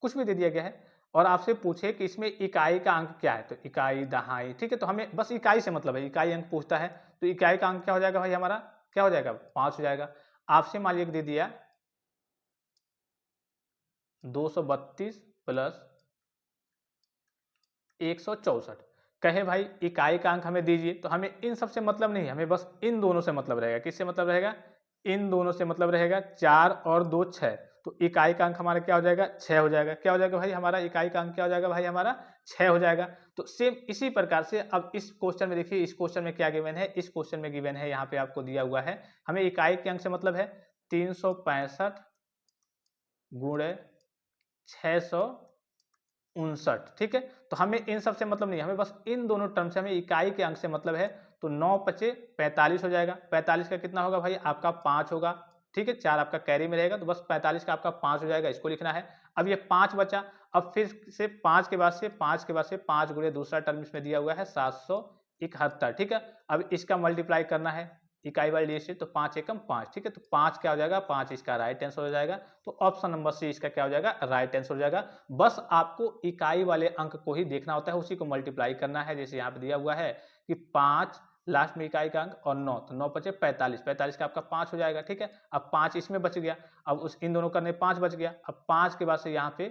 कुछ भी दे दिया गया है और आपसे पूछे कि इसमें इकाई का अंक क्या है, तो इकाई दहाई। ठीक है, तो हमें बस इकाई से मतलब है, इकाई अंक पूछता है, तो इकाई का अंक क्या हो जाएगा भाई हमारा, क्या हो जाएगा 5 हो जाएगा। आपसे मान लीजिए दे दिया 232 प्लस 164, कहे भाई इकाई का अंक हमें दीजिए, तो हमें इन सब से मतलब नहीं है, हमें बस इन दोनों से मतलब रहेगा। किससे मतलब रहेगा, इन दोनों से मतलब रहेगा। 4 और 2 6, तो इकाई का अंक हमारा क्या हो जाएगा 6 हो जाएगा। क्या हो जाएगा भाई हमारा इकाई का अंक क्या हो जाएगा भाई हमारा 6 हो जाएगा। तो सेम इसी प्रकार से अब इस क्वेश्चन में देखिए, इस क्वेश्चन में क्या गिवन है, इस क्वेश्चन में गिवन है यहाँ पे आपको दिया हुआ है, हमें इकाई के अंक से मतलब है 365 गुणे 659। ठीक है, तो हमें इन सब से मतलब नहीं है, हमें बस इन दोनों टर्म से, हमें इकाई के अंक से मतलब है। तो 9 पचे 45 हो जाएगा। 45 का कितना होगा भाई आपका 5 होगा। ठीक है, 4 आपका कैरी में रहेगा, तो बस 45 का आपका 5 हो जाएगा, इसको लिखना है। अब ये 5 बचा, अब फिर से 5 के बाद से 5 गुणे दूसरा टर्म इसमें दिया हुआ है 771। ठीक है, अब इसका मल्टीप्लाई करना है इकाई वाले लिए से, तो 5 एकम 5। ठीक है, तो 5 क्या हो जाएगा 5 इसका राइट आंसर हो जाएगा। तो ऑप्शन नंबर सी इसका क्या हो जाएगा राइट आंसर हो जाएगा। बस आपको इकाई वाले अंक को ही देखना होता है, उसी को मल्टीप्लाई करना है। जैसे यहाँ पे दिया हुआ है कि 5 लास्ट में इकाई का अंक और 9, तो 9 पचे 45, 45 का आपका 5 हो जाएगा। ठीक है, अब 5 इसमें बच गया, अब उस इन दोनों करने 5 बच गया। अब 5 के बाद से यहाँ पे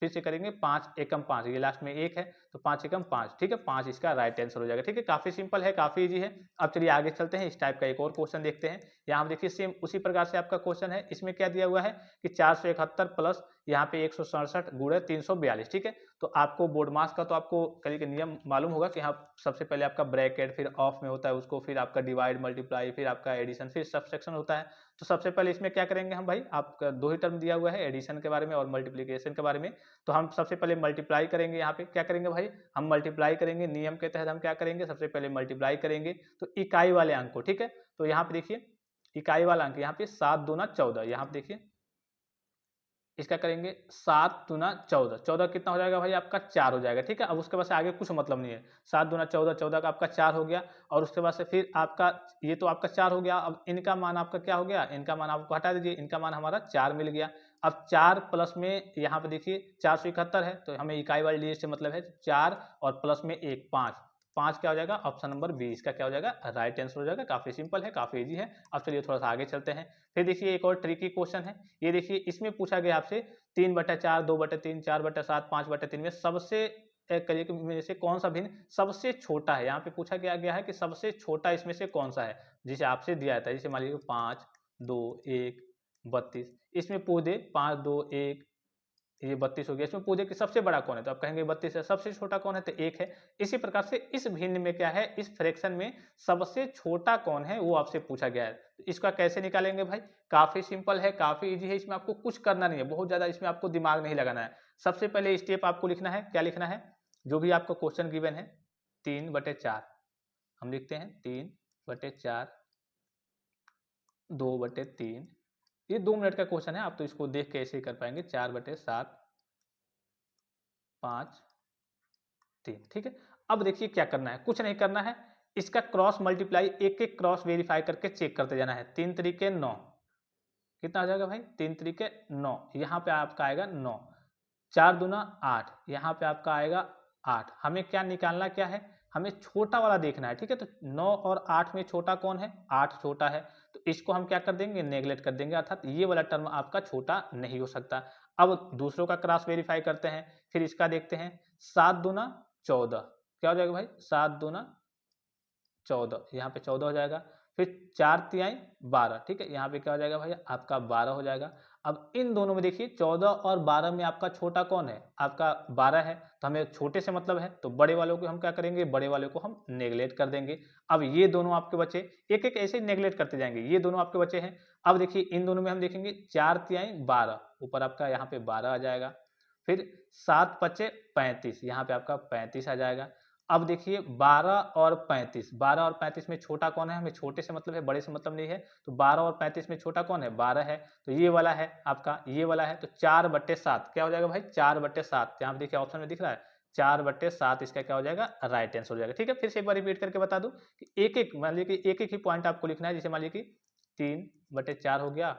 फिर से करेंगे 5 एकम 5, ये लास्ट में 1 है, तो 5 एकम 5। ठीक है, 5 इसका राइट आंसर हो जाएगा। ठीक है, काफी सिंपल है, काफी इजी है। अब चलिए आगे चलते हैं, इस टाइप का एक और क्वेश्चन देखते हैं। यहाँ देखिए सेम उसी प्रकार से आपका क्वेश्चन है। इसमें क्या दिया हुआ है कि 471 प्लस यहाँ पे 167 गुणे 342। ठीक है, तो आपको बोर्ड मास का तो आपको कल के नियम मालूम होगा कि हाँ सबसे पहले आपका ब्रैकेट, फिर ऑफ में होता है उसको, फिर आपका डिवाइड मल्टीप्लाई, फिर आपका एडिशन, फिर सबसेक्शन होता है। तो सबसे पहले इसमें क्या करेंगे हम भाई, आपका 2 ही टर्म दिया हुआ है, एडिशन के बारे में और मल्टीप्लीकेशन के बारे में। तो हम सबसे पहले मल्टीप्लाई करेंगे। यहाँ पे क्या करेंगे भाई, हम मल्टीप्लाई करेंगे, नियम के तहत हम क्या करेंगे, सबसे पहले मल्टीप्लाई करेंगे तो इकाई वाले अंक को। ठीक है, तो यहाँ पे देखिए इकाई वाला अंक, यहाँ पे 7 दूना 14, यहाँ पे देखिए इसका करेंगे 7 दूना 14, 14 कितना हो जाएगा भाई आपका 4 हो जाएगा। ठीक है, अब उसके बाद से आगे कुछ मतलब नहीं है, 7 दूना 14, 14 का आपका 4 हो गया। और उसके बाद से फिर आपका ये तो आपका 4 हो गया। अब इनका मान आपका क्या हो गया, इनका मान आपको हटा दीजिए, इनका मान हमारा 4 मिल गया। अब 4 प्लस में यहाँ पे देखिए 471 है, तो हमें इकाई वाली डिजिट से मतलब है 4 और प्लस में 1 5, 5 क्या हो जाएगा ऑप्शन नंबर बी इसका क्या हो जाएगा राइट आंसर हो जाएगा। काफी सिंपल है, काफी इजी है। अब चलिए थोड़ा सा आगे चलते हैं। फिर देखिए एक और ट्रिकी क्वेश्चन है, ये देखिए इसमें पूछा गया आपसे 3/4, 2/3, 4/7, 5/3 में सबसे करिए कि में से कौन सा भिन्न सबसे छोटा है। यहाँ पे पूछा गया है कि सबसे छोटा इसमें से कौन सा है, जिसे आपसे दिया जाता है। जैसे मान लीजिए 5 2 1 32, इसमें पूछ दे 5 2 1, ये 32 हो गया, इसमें पूछे कि सबसे बड़ा कौन है, तो आप कहेंगे 32 है। सबसे छोटा कौन है, तो 1 है। इसी प्रकार से इस भिन्न में क्या है, इस फ्रैक्शन में सबसे छोटा कौन है वो आपसे पूछा गया है। तो इसका कैसे निकालेंगे भाई, काफी सिंपल है, काफी इजी है, इसमें आपको कुछ करना नहीं है, बहुत ज्यादा इसमें आपको दिमाग नहीं लगाना है। सबसे पहले स्टेप आपको लिखना है, क्या लिखना है, जो भी आपको क्वेश्चन गिवन है 3/4 हम लिखते हैं 3/4 2/3। ये 2 मिनट का क्वेश्चन है, आप तो इसको देख के ऐसे ही कर पाएंगे। 4/7 5 3। ठीक है, अब देखिए क्या करना है, कुछ नहीं करना है, इसका क्रॉस मल्टीप्लाई एक एक क्रॉस वेरीफाई करके चेक करते जाना है। 3 तरीके 9, कितना हो जाएगा भाई, 3 तरीके 9, यहाँ पे आपका आएगा 9, 4 दूना 8, यहाँ पे आपका आएगा 8। हमें क्या निकालना क्या है, हमें छोटा वाला देखना है। ठीक है, तो 9 और 8 में छोटा कौन है, 8 छोटा है, तो इसको हम क्या कर देंगे, नेगलेक्ट कर देंगे, अर्थात ये वाला टर्म आपका छोटा नहीं हो सकता। अब दूसरों का क्रॉस वेरीफाई करते हैं, फिर इसका देखते हैं। 7 दूना 14, क्या हो जाएगा भाई, 7 दूना 14, यहाँ पे 14 हो जाएगा। फिर 4 तिहाई 12, ठीक है, यहाँ पे क्या हो जाएगा भाई, आपका 12 हो जाएगा। अब इन दोनों में देखिए 14 और 12 में आपका छोटा कौन है, आपका 12 है, तो हमें छोटे से मतलब है, तो बड़े वालों को हम क्या करेंगे, बड़े वाले को हम नेगलेक्ट कर देंगे। अब ये दोनों आपके बचे, एक एक ऐसे नेगलेक्ट करते जाएंगे, ये दोनों आपके बचे हैं। अब देखिए इन दोनों में हम देखेंगे 4 तिहाई 12, ऊपर आपका यहाँ पे 12 आ जाएगा। फिर 7 पचे 35, यहाँ पे आपका 35 आ जाएगा। अब देखिए 12 और 35, 12 और 35 में छोटा कौन है, हमें छोटे से मतलब है, बड़े से मतलब नहीं है, तो 12 और 35 में छोटा कौन है, 12 है, तो ये वाला है आपका, ये वाला है, तो 4/7 क्या हो जाएगा भाई, 4/7, यहाँ पे देखिए ऑप्शन में दिख रहा है 4/7, इसका क्या हो जाएगा, राइट आंसर हो जाएगा। ठीक है, फिर से एक बार रिपीट करके बता दूं कि एक एक, मान लीजिए कि एक एक ही पॉइंट आपको लिखना है, जैसे मान लीजिए कि 3/4 हो गया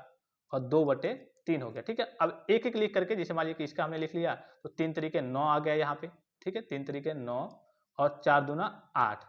और 2/3 हो गया। ठीक है, अब एक एक लिख करके, जैसे मान लीजिए कि इसका हमने लिख लिया, तो 3 तरीके 9 आ गया यहाँ पे। ठीक है, 3 तरीके 9 और 4 दूना 8।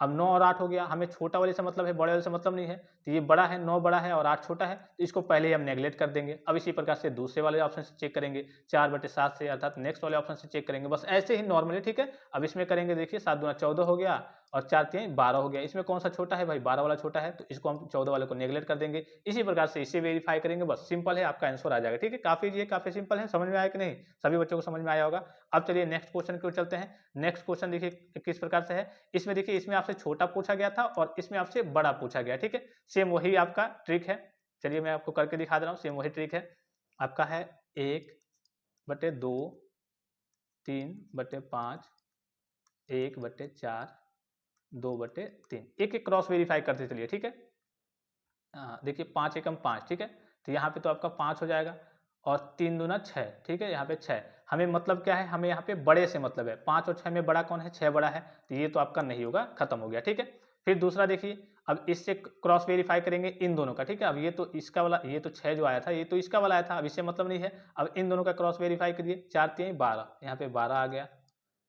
अब 9 और 8 हो गया, हमें छोटा वाले से मतलब है, बड़े वाले से मतलब नहीं है, तो ये बड़ा है, 9 बड़ा है और 8 छोटा है, तो इसको पहले ही हम नेगलेक्ट कर देंगे। अब इसी प्रकार से दूसरे वाले ऑप्शन से चेक करेंगे, 4/7 से, अर्थात नेक्स्ट वाले ऑप्शन से चेक करेंगे, बस ऐसे ही नॉर्मली। ठीक है, अब इसमें करेंगे, देखिए 7 दूना 14 हो गया और 4 तिहाई 12 हो गया, इसमें कौन सा छोटा है भाई, 12 वाला छोटा है, तो इसको हम 14 वाले को नेगलेक्ट कर देंगे। इसी प्रकार से इसे वेरीफाई करेंगे, बस सिंपल है, आपका आंसर आ जाएगा। ठीक है, काफी ये काफी सिंपल है, समझ में आया कि नहीं, सभी बच्चों को समझ में आया होगा। अब चलिए नेक्स्ट क्वेश्चन की ओर चलते हैं। नेक्स्ट क्वेश्चन देखिए किस प्रकार से है, इसमें देखिए, इसमें आपसे छोटा पूछा गया था और इसमें आपसे बड़ा पूछा गया। ठीक है, सेम वही आपका ट्रिक है, चलिए मैं आपको करके दिखा दे रहा हूँ, सेम वही ट्रिक है आपका, है 1/2 3/5 1/4 2/3, एक एक क्रॉस वेरीफाई करते चलिए। ठीक है, देखिए 5 एकम 5, ठीक है, तो यहाँ पे तो आपका 5 हो जाएगा और 3 दूना 6, ठीक है, यहाँ पे 6। हमें मतलब क्या है, हमें यहाँ पे बड़े से मतलब है, 5 और 6 में बड़ा कौन है, 6 बड़ा है, तो ये तो आपका नहीं होगा, खत्म हो गया। ठीक है, फिर दूसरा देखिए, अब इससे क्रॉस वेरीफाई करेंगे इन दोनों का। ठीक है, अब ये तो इसका वाला, ये तो 6 जो आया था, ये तो इसका वाला आया था, अब इससे मतलब नहीं है। अब इन दोनों का क्रॉस वेरीफाई करिए, 4 3 12, यहाँ पे 12 आ गया,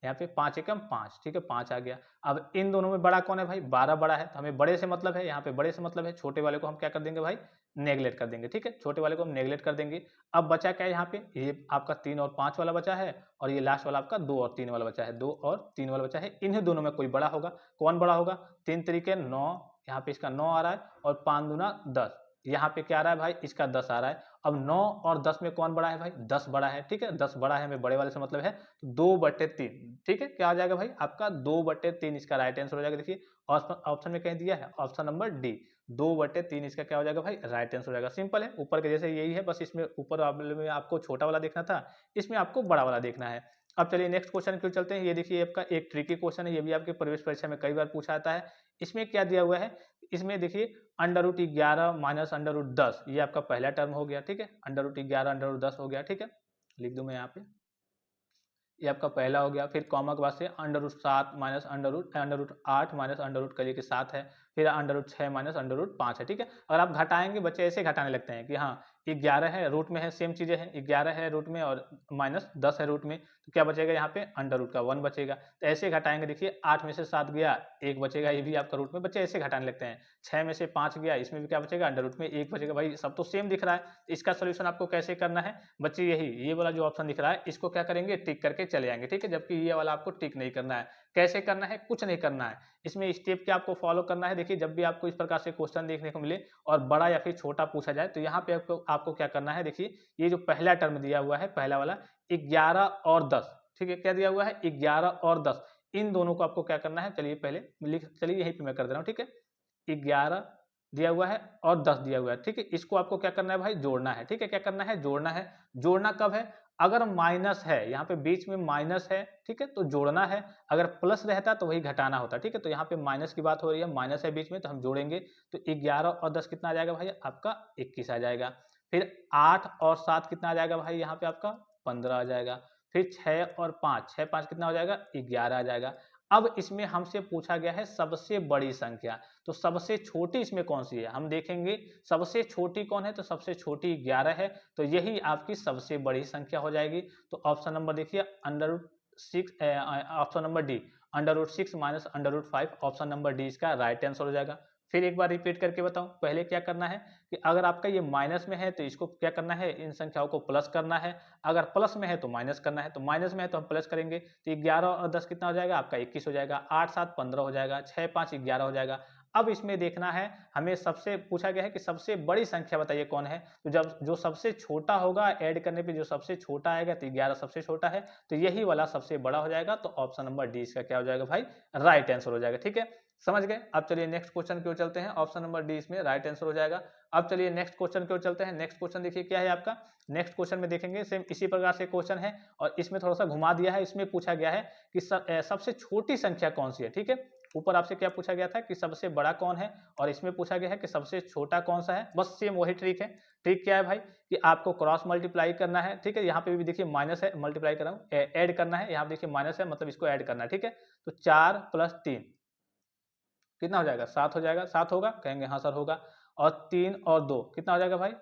यहाँ पे 5 एकम 5, ठीक है, 5 आ गया। अब इन दोनों में बड़ा कौन है भाई, 12 बड़ा है, तो हमें बड़े से मतलब है, यहाँ पे बड़े से मतलब है, छोटे वाले को हम क्या कर देंगे भाई, नेगलेक्ट कर देंगे। ठीक है, छोटे वाले को हम नेगलेक्ट कर देंगे। अब बचा क्या है यहाँ पे, ये आपका 3 और 5 वाला बचा है और ये लास्ट वाला आपका 2 और 3 वाला बचा है, 2 और 3 वाला बचा है। इन्हीं दोनों में कोई बड़ा होगा, कौन बड़ा होगा, 3 तरीके 9, यहाँ पे इसका 9 आ रहा है और 5 दूना 10, यहाँ पे क्या आ रहा है भाई, इसका 10 आ रहा है। अब 9 और 10 में कौन बड़ा है भाई, 10 बड़ा है। ठीक है, 10 बड़ा है, हमें बड़े वाले से मतलब है, तो 2/3। ठीक है, क्या आ जाएगा भाई, आपका 2/3 इसका राइट आंसर हो जाएगा। देखिए ऑप्शन में कहीं दिया है, ऑप्शन नंबर डी, 2/3 इसका क्या हो जाएगा भाई, राइट आंसर हो जाएगा। सिंपल है, ऊपर के जैसे यही है, बस इसमें ऊपर वाले में आपको छोटा वाला देखना था, इसमें आपको बड़ा वाला देखना है। अब चलिए नेक्स्ट क्वेश्चन की ओर चलते हैं। ये देखिए आपका एक ट्रिकी क्वेश्चन है, ये भी आपके प्रवेश परीक्षा में कई बार पूछा जाता है। इसमें क्या दिया हुआ है, इसमें देखिए √11 माइनस √10, ये आपका पहला टर्म हो गया। ठीक है, √11 √10 हो गया। ठीक है, लिख दूं मैं यहाँ पे, ये आपका पहला हो गया। फिर कॉमा के बाद से √7 माइनस √8 माइनस √ करिए कि 7 है, फिर √6 माइनस √5 है। ठीक है, अगर आप घटाएंगे, बच्चे ऐसे घटाने लगते हैं कि हाँ 11 है रूट में है, सेम चीजें हैं, 11 है रूट में और माइनस 10 है रूट में, तो क्या बचेगा यहाँ पे, √1 बचेगा। तो ऐसे घटाएंगे, देखिए 8 में से 7 गया, 1 बचेगा, ये भी आपका रूट में, बच्चे ऐसे घटाने लगते हैं। 6 में से 5 गया, इसमें भी क्या बचेगा, √ में 1 बचेगा। भाई सब तो सेम दिख रहा है, इसका सोल्यूशन आपको कैसे करना है बच्चे, यही ये वाला जो ऑप्शन दिख रहा है, इसको क्या करेंगे, टिक करके चले जाएंगे। ठीक है, जबकि ये वाला आपको टिक नहीं करना है। कैसे करना है, कुछ नहीं करना है, इसमें स्टेप क्या आपको फॉलो करना है। देखिए जब भी आपको इस प्रकार से क्वेश्चन देखने को मिले और बड़ा या फिर छोटा पूछा जाए, तो यहाँ पे आपको क्या करना है, देखिए ये जो पहला टर्म दिया हुआ है, पहला वाला 11 और 10, ठीक है, क्या दिया हुआ है, 11 और 10, इन दोनों को आपको क्या करना है, चलिए पहले चलिए यहीं पे मैं कर दे रहा हूँ। ठीक है, 11 दिया हुआ है और 10 दिया हुआ है। ठीक है, इसको आपको क्या करना है भाई, जोड़ना है। ठीक है, क्या करना है, जोड़ना है। जोड़ना कब है, अगर माइनस है, यहाँ पे बीच में माइनस है, ठीक है, तो जोड़ना है। अगर प्लस रहता तो वही घटाना होता, ठीक है। तो यहाँ पे माइनस की बात हो रही है, माइनस है बीच में, तो हम जोड़ेंगे तो 11 और 10 कितना आ जाएगा भाई, आपका 21 आ जाएगा। फिर 8 और 7 कितना आ जाएगा भाई, यहाँ पे आपका 15 आ जाएगा। फिर 6 और 5, 6 5 कितना हो जाएगा, 11 आ जाएगा। अब इसमें हमसे पूछा गया है सबसे बड़ी संख्या, तो सबसे छोटी इसमें कौन सी है, हम देखेंगे सबसे छोटी कौन है, तो सबसे छोटी 11 है, तो यही आपकी सबसे बड़ी संख्या हो जाएगी। तो ऑप्शन नंबर देखिए √6, option number D √6 minus √5, option number D इसका राइट आंसर हो जाएगा। फिर एक बार रिपीट करके बताऊं, पहले क्या करना है कि अगर आपका ये माइनस में है तो इसको क्या करना है, इन संख्याओं को प्लस करना है। अगर प्लस में है तो माइनस करना है, तो माइनस में है तो हम प्लस करेंगे, तो 11 और 10 कितना हो जाएगा आपका 21 हो जाएगा। 8 7 15 हो जाएगा, 6 5 11 हो जाएगा। अब इसमें देखना है, हमें सबसे पूछा गया है कि सबसे बड़ी संख्या बताइए कौन है, तो जब जो सबसे छोटा होगा ऐड करने पे जो सबसे छोटा आएगा, तो 11 सबसे छोटा है, तो यही वाला सबसे बड़ा हो जाएगा। तो ऑप्शन नंबर डी इसका क्या हो जाएगा भाई, राइट आंसर हो जाएगा, ठीक है, समझ गए। अब चलिए नेक्स्ट क्वेश्चन की ओर चलते हैं, ऑप्शन नंबर डी इसमें राइट आंसर हो जाएगा। अब चलिए नेक्स्ट क्वेश्चन की ओर चलते हैं। नेक्स्ट क्वेश्चन देखिए क्या है आपका, नेक्स्ट क्वेश्चन में देखेंगे सेम इसी प्रकार से क्वेश्चन है, और इसमें थोड़ा सा घुमा दिया है। इसमें पूछा गया है कि सबसे छोटी संख्या कौन सी है, ठीक है। ऊपर आपसे क्या पूछा गया था कि सबसे बड़ा कौन है, और इसमें पूछा गया है कि सबसे छोटा कौन सा है। बस सेम वही ट्रिक है। ट्रिक क्या है भाई, कि आपको क्रॉस मल्टीप्लाई करना है, ठीक है। यहाँ पे भी देखिए माइनस है, मल्टीप्लाई कर रहा हूँ, ऐड करना है, यहाँ पे देखिए माइनस है, मतलब इसको ऐड करना है, ठीक है। तो 4 + 3 कितना हो जाएगा, 7 हो जाएगा। 7 होगा, कहेंगे हाँ सर होगा। और 3 और 2 कितना हो जाएगा भाई,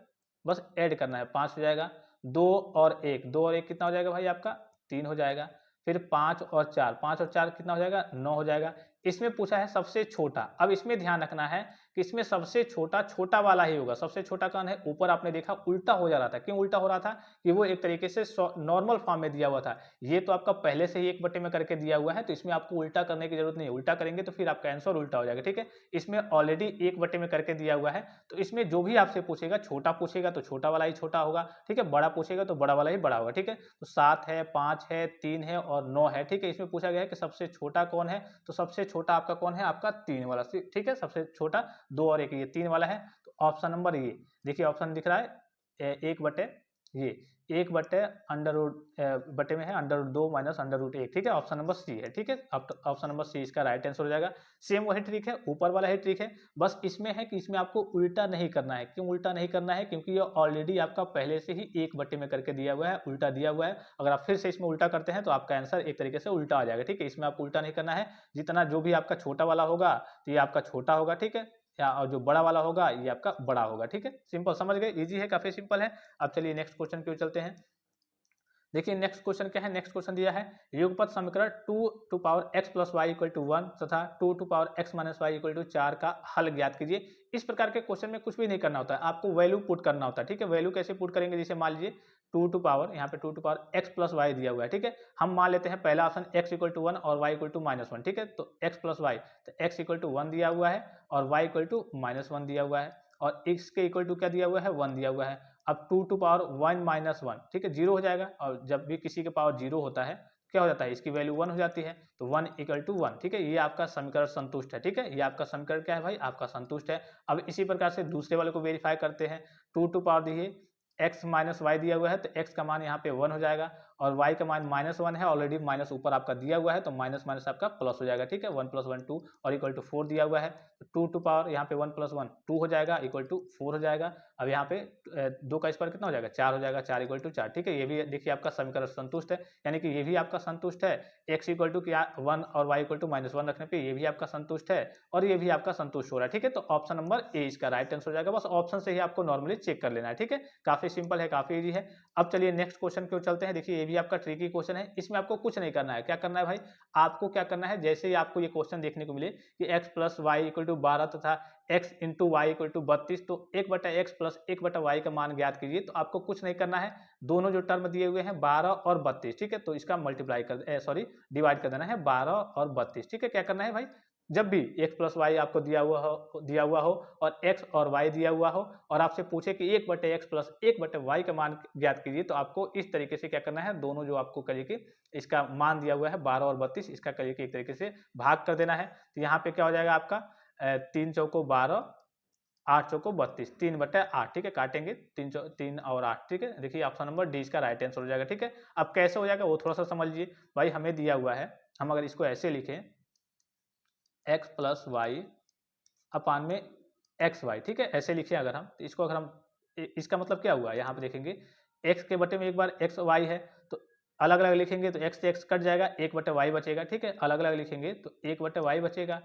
बस ऐड करना है, 5 हो जाएगा। 2 और 1, 2 और 1 कितना हो जाएगा भाई आपका, 3 हो जाएगा। फिर 5 और 4, 5 और 4 कितना हो जाएगा, 9 हो जाएगा। इसमें पूछा है सबसे छोटा। अब इसमें ध्यान रखना है कि इसमें सबसे छोटा छोटा वाला ही होगा। सबसे छोटा कौन है, ऊपर आपने देखा उल्टा हो जा रहा था, क्यों उल्टा हो रहा था, कि वो एक तरीके से नॉर्मल फॉर्म में दिया हुआ था। ये तो आपका पहले से ही 1/, में करके दिया हुआ है, तो इसमें आपको उल्टा करने की जरूरत नहीं है। उल्टा करेंगे तो फिर आपका आंसर उल्टा हो जाएगा, ठीक है। इसमें ऑलरेडी 1/, में करके दिया हुआ है, तो इसमें जो भी आपसे पूछेगा, छोटा पूछेगा तो छोटा वाला ही छोटा होगा, ठीक है। बड़ा पूछेगा तो बड़ा वाला ही बड़ा होगा, ठीक है। तो 7 है, 5 है, 3 है और 9 है, ठीक है। इसमें पूछा गया है कि सबसे छोटा कौन है, तो सबसे छोटा आपका कौन है, आपका 3 वाला, ठीक है। सबसे छोटा 2 और 1, ये 3 वाला है। तो ऑप्शन नंबर ये देखिए, ऑप्शन दिख रहा है 1/, ये 1/, अंडर रूट बटे में है √2 माइनस √1, ठीक है। ऑप्शन नंबर सी है, ठीक है। ऑप्शन नंबर सी इसका राइट आंसर हो जाएगा। सेम वही ट्रिक है, ऊपर वाला ही ट्रिक है, बस इसमें है कि इसमें आपको उल्टा नहीं करना है। क्यों उल्टा नहीं करना है, क्योंकि ये ऑलरेडी आपका पहले से ही 1/, में करके दिया हुआ है, उल्टा दिया हुआ है। अगर आप फिर से इसमें उल्टा करते हैं तो आपका आंसर एक तरीके से उल्टा आ जाएगा, ठीक है। इसमें आपको उल्टा नहीं करना है, जितना जो भी आपका छोटा वाला होगा तो ये आपका छोटा होगा, ठीक है, या और जो बड़ा वाला होगा ये आपका बड़ा होगा, ठीक है। सिंपल, समझ गए, इजी है, काफी सिंपल है। अब चलिए नेक्स्ट क्वेश्चन की ओर चलते हैं। देखिए नेक्स्ट क्वेश्चन क्या है, नेक्स्ट क्वेश्चन दिया है युगपत समीकरण 2x + y = 1 तथा 2x - y = 4 का हल ज्ञात कीजिए। इस प्रकार के क्वेश्चन में कुछ भी नहीं करना होता है, आपको वैल्यू पुट करना होता है, ठीक है। वैल्यू कैसे पुट करेंगे, जैसे मान लीजिए 2 यहाँ पे 2x + y दिया हुआ है, ठीक है। हम मान लेते हैं पहला ऑप्शन x = 1 और y = -1, ठीक है। तो x + y, तो x = 1 दिया हुआ है और y = -1 दिया हुआ है, और x के इक्वल टू क्या दिया हुआ है, 1 दिया हुआ है। अब 2 1 - 1, ठीक है, 0 हो जाएगा। और जब भी किसी के पावर 0 होता है क्या हो जाता है, इसकी वैल्यू 1 हो जाती है, तो 1 = 1, ठीक है। ये आपका समीकरण संतुष्ट है, ठीक है। ये आपका समीकरण क्या है भाई, आपका संतुष्ट है। अब इसी प्रकार से दूसरे वाले को वेरीफाई करते हैं। 2 देखिए x - y दिया हुआ है, तो x का मान यहाँ पे 1 हो जाएगा, और y का मान -1 है, ऑलरेडी माइनस ऊपर आपका दिया हुआ है, तो माइनस माइनस आपका प्लस हो जाएगा, ठीक है। 1 + 1 2 और इक्वल टू 4 दिया हुआ है, तो 2 यहाँ पे 1 + 1 2 हो जाएगा, इक्वल टू 4 हो जाएगा। अब यहाँ पे 2 का स्क्वायर कितना हो जाएगा, 4 हो जाएगा, 4 = 4, ठीक है। ये भी देखिए आपका समीकरण संतुष्ट है, यानी कि ये भी आपका संतुष्ट है। x = क्या 1 और y = -1 रखने पे ये भी आपका संतुष्ट है, और ये भी आपका संतुष्ट हो रहा है, ठीक है। तो ऑप्शन नंबर ए इसका राइट आंसर हो जाएगा। बस ऑप्शन से ही आपको नॉर्मली चेक कर लेना है, ठीक है। काफी सिंपल है, काफी इजी है। अब चलिए नेक्स्ट क्वेश्चन की ओर चलते हैं। देखिए ये भी आपका ट्रिकी क्वेश्चन है, इसमें आपको कुछ नहीं करना है। क्या करना है भाई, आपको क्या करना है, जैसे ही आपको ये क्वेश्चन देखने को मिले कि x + y = 12 तथा x × y = 32, तो 1/x + 1/y का मान ज्ञात कीजिए। तो आपको कुछ नहीं करना है, दोनों जो टर्म दिए हुए हैं 12 और 32, ठीक है, तो इसका मल्टीप्लाई कर डिवाइड कर देना है 12 और 32, ठीक है। क्या करना है भाई, जब भी x + y आपको दिया हुआ हो और x और y दिया हुआ हो, और आपसे पूछे कि 1/x + 1/y का मान ज्ञात कीजिए, तो आपको इस तरीके से क्या करना है, दोनों जो आपको करिए कि इसका मान दिया हुआ है 12 और 32, इसका करिए कि एक तरीके से भाग कर देना है। तो यहाँ पे क्या हो जाएगा आपका 3 चौको 12, 8 चौको 32, 3/8, ठीक है, काटेंगे 3 और 8, ठीक है। देखिए ऑप्शन नंबर डी इसका राइट आंसर हो जाएगा, ठीक है। अब कैसे हो जाएगा वो थोड़ा सा समझ लीजिए। भाई हमें दिया हुआ है, हम अगर इसको ऐसे लिखें x प्लस वाई अपान में एक्स वाई, ठीक है, ऐसे लिखे अगर हम, तो इसको अगर हम इसका मतलब क्या हुआ यहाँ पे देखेंगे, x के बटे में एक बार एक्स वाई है तो अलग अलग लिखेंगे तो x से x कट जाएगा, 1/y बचेगा, ठीक है। अलग अलग लिखेंगे तो 1/y बचेगा।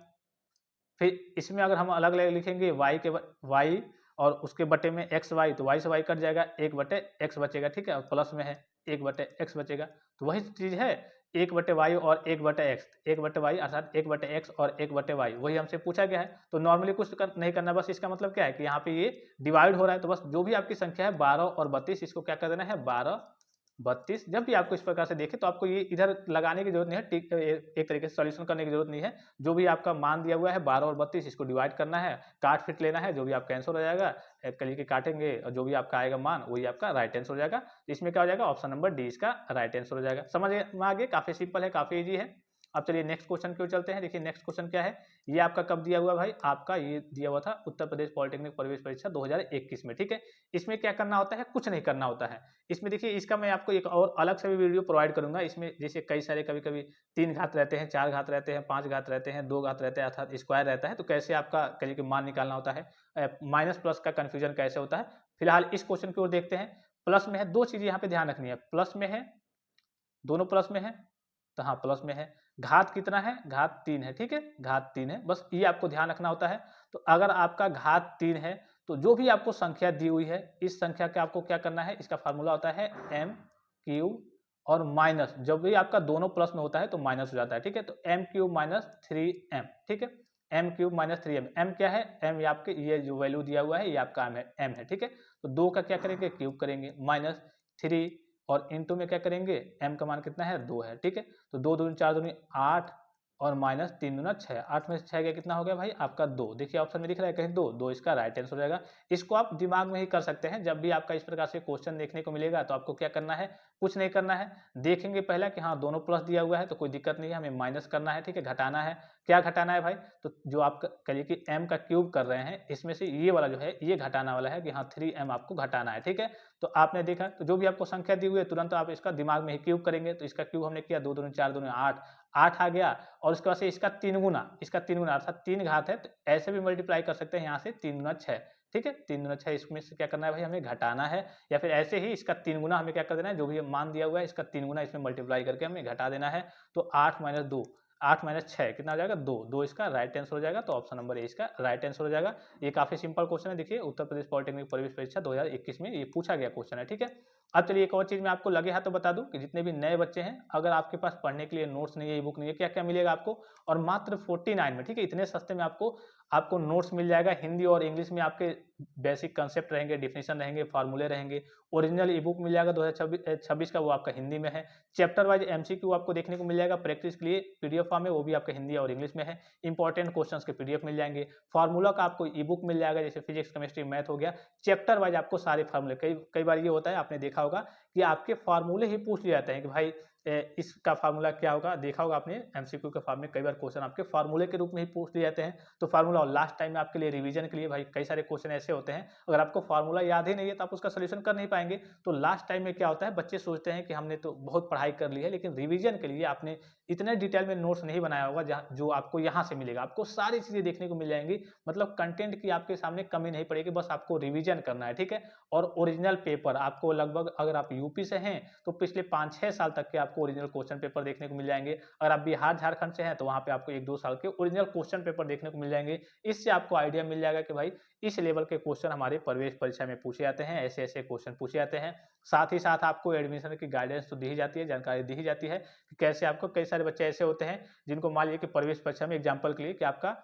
फिर इसमें अगर हम अलग अलग लिखेंगे y और उसके बटे में एक्स वाई, तो y से y कट जाएगा, 1/x बचेगा, ठीक है, और प्लस में है 1/x बचेगा। तो वही चीज़ है 1/y और 1/x, 1/y अर्थात 1/x और 1/y, वही हमसे पूछा गया है। तो नॉर्मली कुछ नहीं करना, बस इसका मतलब क्या है कि यहाँ पे ये डिवाइड हो रहा है, तो बस जो भी आपकी संख्या है 12 और 32, इसको क्या कर देना है 12 32। जब भी आपको इस प्रकार से देखे तो आपको ये इधर लगाने की जरूरत नहीं है, ठीक एक तरीके से सॉल्यूशन करने की जरूरत नहीं है। जो भी आपका मान दिया हुआ है 12 और 32, इसको डिवाइड करना है, काट फिट लेना है, जो भी आपका आंसर हो जाएगा कली के काटेंगे और जो भी आपका आएगा मान वही आपका राइट आंसर हो जाएगा। इसमें क्या हो जाएगा, ऑप्शन नंबर डी इसका राइट आंसर हो जाएगा। समझ में आ गया, काफी सिंपल है, काफी ईजी है। अब चलिए नेक्स्ट क्वेश्चन क्यों चलते हैं। देखिए नेक्स्ट क्वेश्चन क्या है, ये आपका कब दिया हुआ भाई, आपका ये दिया हुआ था उत्तर प्रदेश पॉलिटेक्निक प्रवेश परीक्षा 2021 में, ठीक है। इसमें क्या करना होता है, कुछ नहीं करना होता है। इसमें देखिए इसका मैं आपको एक और अलग से भी वीडियो प्रोवाइड करूंगा। इसमें जैसे कई सारे कभी कभी 3 घात रहते हैं, 4 घात रहते हैं, 5 घात रहते हैं, 2 घात रहते हैं, अर्थात स्क्वायर रहता है, तो कैसे आपका कहीं के मान निकालना होता है, माइनस प्लस का कंफ्यूजन कैसे होता है। फिलहाल इस क्वेश्चन की ओर देखते हैं। प्लस में है, दो चीजें यहाँ पे ध्यान रखनी है, प्लस में है, दोनों प्लस में है, तो हाँ प्लस में है। घात कितना है, घात 3 है, ठीक है, घात 3 है, बस ये आपको ध्यान रखना होता है। तो अगर आपका घात 3 है तो जो भी आपको संख्या दी हुई है, इस संख्या का आपको क्या करना है, इसका फार्मूला होता है एम क्यूब और माइनस, जब भी आपका दोनों प्लस में होता है तो माइनस हो जाता है, ठीक है। तो एम क्यूब माइनस 3m, ठीक है, M cube minus 3m। M क्या है, एम ये आपके ये जो वैल्यू दिया हुआ है ये आपका एम है, ठीक है। तो 2 का क्या करेंगे, क्यूब करेंगे, माइनस 3 और इनटू में क्या करेंगे, m का मान कितना है 2 है, ठीक है। तो 2 दूनी 4 दूनी 8 और माइनस 3 दूना 6, 8 में से 6 गया कितना हो गया भाई आपका 2। देखिए ऑप्शन में दिख रहा है कहीं 2 इसका राइट आंसर हो जाएगा। इसको आप दिमाग में ही कर सकते हैं, जब भी आपका इस प्रकार से क्वेश्चन देखने को मिलेगा तो आपको क्या करना है, कुछ नहीं करना है, देखेंगे पहला कि हाँ दोनों प्लस दिया हुआ है तो कोई दिक्कत नहीं है, हमें माइनस करना है, ठीक है, घटाना है। क्या घटाना है भाई, तो जो आप कहिए कि m का क्यूब कर रहे हैं, इसमें से ये वाला जो है ये घटाना वाला है कि हाँ 3m आपको घटाना है, ठीक है। तो आपने देखा, तो जो भी आपको संख्या दी हुई है तुरंत आप इसका दिमाग में ही क्यूब करेंगे। तो इसका क्यूब हमने किया, 2 दूनी 4 दूनी 8, 8 आ गया, और उसके बाद से इसका 3 गुना, अर्थात 3 घात है, तो ऐसे भी मल्टीप्लाई कर सकते हैं यहाँ से 3 गुना 6, ठीक है, 3 गुना 6, इसमें से क्या करना है भाई हमें घटाना है, या फिर ऐसे ही इसका 3 गुना हमें क्या कर देना है, जो भी मान दिया हुआ है इसका 3 गुना इसमें मल्टीप्लाई करके हमें घटा देना है। तो 8 माइनस 2, 8 माइनस 6 कितना हो जाएगा 2 इसका राइट आंसर हो जाएगा। तो ऑप्शन नंबर ए इसका राइट आंसर हो जाएगा। ये काफी सिंपल क्वेश्चन है, देखिए उत्तर प्रदेश पॉलिटेक्निक प्रवेश परीक्षा 2021 में ये पूछा गया क्वेश्चन है, ठीक है। अब चलिए एक और चीज मैं आपको लगे हाथ तो बता दूं कि जितने भी नए बच्चे हैं, अगर आपके पास पढ़ने के लिए नोट्स नहीं है, ई बुक नहीं है, क्या क्या मिलेगा आपको, और मात्र 49 में, ठीक है, इतने सस्ते में आपको नोट्स मिल जाएगा। हिंदी और इंग्लिश में आपके बेसिक कंसेप्ट रहेंगे, डिफिनेशन रहेंगे, फार्मूले रहेंगे। ओरिजिनल ई बुक मिल जाएगा 2026 का, वो आपका हिंदी में है। चैप्टर वाइज एमसीक्यू आपको देखने को मिल जाएगा प्रैक्टिस के लिए, पीडीएफ फॉर्म में, वो भी आपका हिंदी और इंग्लिश में है। इंपॉर्टेंट क्वेश्चंस के पीडीएफ मिल जाएंगे। फार्मूला का आपको ई बुक मिल जाएगा, जैसे फिजिक्स केमिस्ट्री मैथ हो गया, चैप्टर वाइज आपको सारे फार्मूले, कई बार ये होता है आपने देखा होगा कि आपके फार्मूले ही पूछ लिए जाते हैं कि भाई इसका फार्मूला क्या होगा, देखा होगा आपने एमसीक्यू के फॉर्म में कई बार क्वेश्चन आपके फार्मूले के रूप में ही पूछ लिए जाते हैं। तो फार्मूला, और लास्ट टाइम में आपके लिए रिवीजन के लिए भाई कई सारे क्वेश्चन ऐसे होते हैं, अगर आपको फार्मूला याद ही नहीं है तो आप उसका सोल्यूशन कर नहीं पाएंगे। तो लास्ट टाइम में क्या होता है, बच्चे सोचते हैं कि हमने तो बहुत पढ़ाई कर ली है, लेकिन रिवीजन के लिए आपने इतने डिटेल में नोट्स नहीं बनाया होगा, जो आपको यहाँ से मिलेगा, आपको सारी चीजें देखने को मिल जाएंगी। मतलब कंटेंट की आपके सामने कमी नहीं पड़ेगी, बस आपको रिवीजन करना है, ठीक है। और ओरिजिनल पेपर आपको लगभग, अगर आप यूपी से हैं तो पिछले 5-6 साल तक के आपको ओरिजिनल क्वेश्चन पेपर देखने को मिल जाएंगे। अगर आप बिहार झारखंड से हैं तो वहां पे आपको 1-2 साल के ओरिजिनल क्वेश्चन पेपर देखने को मिल जाएंगे। इससे आपको आइडिया मिल जाएगा कि भाई इस लेवल के क्वेश्चन हमारे प्रवेश परीक्षा में पूछे जाते हैं, ऐसे ऐसे क्वेश्चन पूछे जाते हैं। साथ ही साथ आपको एडमिशन की गाइडेंस तो दी ही जाती है, जानकारी दी ही जाती है कि कैसे आपको, कई सारे बच्चे ऐसे होते हैं जिनको मान लीजिए कि प्रवेश परीक्षा में, एग्जाम्पल के लिए, कि आपका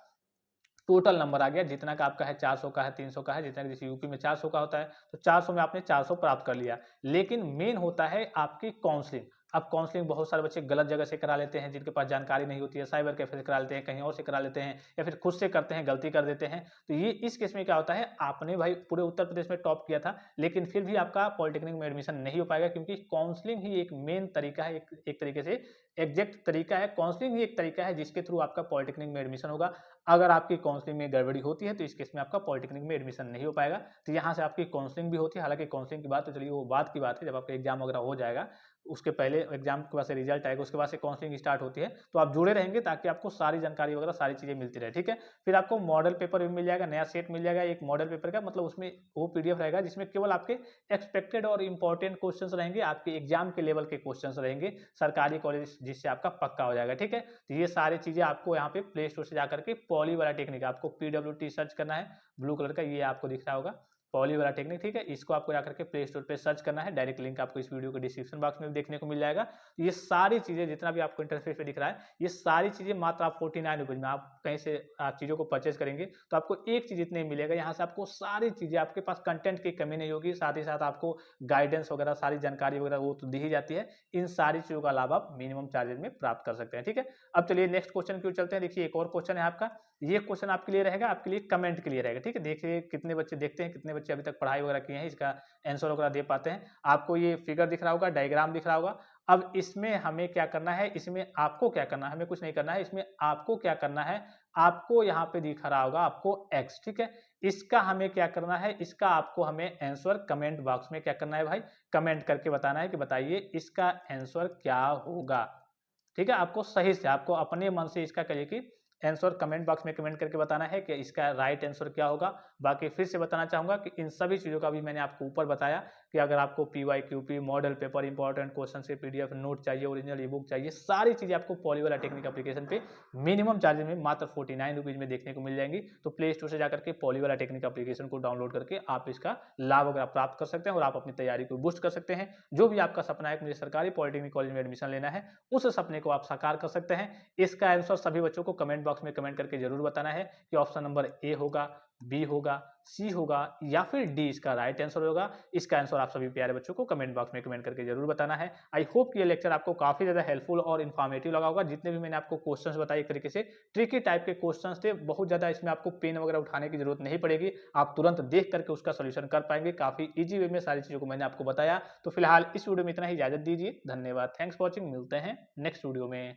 टोटल नंबर आ गया, जितना का आपका है 400 का है, 300 का है, जितना जैसे यूपी में 400 का होता है, तो 400 में आपने 400 प्राप्त कर लिया। लेकिन मेन होता है आपकी काउंसलिंग। अब काउंसलिंग बहुत सारे बच्चे गलत जगह से करा लेते हैं, जिनके पास जानकारी नहीं होती है, साइबर कैफे से करा लेते हैं, कहीं और से करा लेते हैं, या फिर खुद से करते हैं, गलती कर देते हैं। तो ये इस केस में क्या होता है, आपने भाई पूरे उत्तर प्रदेश में टॉप किया था, लेकिन फिर भी आपका पॉलिटेक्निक में एडमिशन नहीं हो पाएगा, क्योंकि काउंसलिंग ही एक मेन तरीका है, एक तरीके से एग्जैक्ट तरीका है। काउंसलिंग ही एक तरीका है जिसके थ्रू आपका पॉलिटेक्निक में एडमिशन होगा। अगर आपकी काउंसलिंग में गड़बड़ी होती है तो इस केस में आपका पॉलिटेक्निक में एडमिशन नहीं हो पाएगा। तो यहाँ से आपकी काउंसलिंग भी होती है, हालांकि काउंसलिंग की बात तो चलिए वो बात की बात है, जब आपका एग्जाम वगैरह हो जाएगा उसके पहले एग्जाम के बाद से रिजल्ट आएगा, उसके बाद से काउंसलिंग स्टार्ट होती है। तो आप जुड़े रहेंगे ताकि आपको सारी जानकारी वगैरह सारी चीज़ें मिलती रहे, ठीक है। फिर आपको मॉडल पेपर भी मिल जाएगा, नया सेट मिल जाएगा एक मॉडल पेपर का, मतलब उसमें वो पीडीएफ रहेगा जिसमें केवल आपके एक्सपेक्टेड और इंपॉर्टेंट क्वेश्चंस रहेंगे, आपके एग्जाम के लेवल के क्वेश्चंस रहेंगे, सरकारी कॉलेज जिससे आपका पक्का हो जाएगा, ठीक है। तो ये सारी चीज़ें आपको यहाँ पे प्ले स्टोर से जाकर के पॉली वाला टेक्निक आपको PWT सर्च करना है, ब्लू कलर का ये आपको दिख रहा होगा पॉली वाला टेक्निक, ठीक है। इसको आपको जाकर के प्ले स्टोर पे सर्च करना है, डायरेक्ट लिंक आपको इस वीडियो के डिस्क्रिप्शन बॉक्स में भी देखने को मिल जाएगा। ये सारी चीज़ें जितना भी आपको इंटरफेस पे दिख रहा है, ये सारी चीज़ें मात्र आप 49 रुपीज़ में, आप कहीं से आप चीज़ों को परचेज करेंगे तो आपको एक चीज़ इतने मिलेगा, यहाँ से आपको सारी चीज़ें, आपके पास कंटेंट की कमी नहीं होगी, साथ ही साथ आपको गाइडेंस वगैरह सारी जानकारी वगैरह वो तो दी ही जाती है। इन सारी चीज़ों का लाभ आप मिनिमम चार्जेज में प्राप्त कर सकते हैं, ठीक है। अब चलिए नेक्स्ट क्वेश्चन की ओर चलते हैं। देखिए एक और क्वेश्चन है आपका, ये क्वेश्चन आपके लिए रहेगा, आपके लिए कमेंट के लिए रहेगा, ठीक है। देखिए कितने बच्चे देखते हैं, कितने बच्चे अभी तक पढ़ाई वगैरह किए हैं, इसका आंसर वगैरह दे पाते हैं। आपको ये फिगर दिख रहा होगा, डायग्राम दिख रहा होगा। अब इसमें हमें क्या करना है, इसमें आपको क्या करना है, हमें कुछ नहीं करना है, इसमें आपको क्या करना है, आपको यहाँ पे दिख रहा होगा आपको एक्स, ठीक है। इसका हमें क्या करना है, इसका आपको हमें आंसर कमेंट बॉक्स में क्या करना है भाई, कमेंट करके बताना है कि बताइए इसका आंसर क्या होगा, ठीक है। आपको सही से, आपको अपने मन से इसका करिए कि आंसर कमेंट बॉक्स में कमेंट करके बताना है कि इसका राइट आंसर क्या होगा। बाकी फिर से बताना चाहूंगा कि इन सभी चीज़ों का भी मैंने आपको ऊपर बताया कि अगर आपको PYQP model paper, important question से PDF नोट चाहिए, ओरिजिनल ई बुक चाहिए, सारी चीज़ें आपको पॉली वाला टेक्निक एप्लीकेशन पे मिनिमम चार्जेस में मात्र 49 रुपीज़ में देखने को मिल जाएंगी। तो प्ले स्टोर से जाकर के पॉली वाला टेक्निक एप्लीकेशन को डाउनलोड करके आप इसका लाभ वगैरह प्राप्त कर सकते हैं और आप अपनी तैयारी को बूस्ट कर सकते हैं। जो भी आपका सपना है कि मुझे सरकारी पॉलिटेक्निक कॉलेज में एडमिशन लेना है, उस सपने को आप साकार कर सकते हैं। इसका आंसर सभी बच्चों को कमेंट बॉक्स में कमेंट करके जरूर बताना है कि ऑप्शन नंबर ए होगा, बी होगा, सी होगा या फिर डी इसका राइट आंसर होगा। इसका आंसर आप सभी प्यारे बच्चों को कमेंट बॉक्स में कमेंट करके जरूर बताना है। आई होप कि ये लेक्चर आपको काफी ज्यादा हेल्पफुल और इन्फॉर्मेटिव लगा होगा। जितने भी मैंने आपको क्वेश्चंस बताए, एक तरीके से ट्रिकी टाइप के क्वेश्चंस थे, बहुत ज्यादा इसमें आपको पेन वगैरह उठाने की जरूरत नहीं पड़ेगी, आप तुरंत देख करके उसका सोल्यूशन कर पाएंगे। काफी ईजी वे में सारी चीजों को मैंने आपको बताया। तो फिलहाल इस वीडियो में इतना ही, इजाजत दीजिए, धन्यवाद, थैंक्स फॉर वॉचिंग, मिलते हैं नेक्स्ट वीडियो में।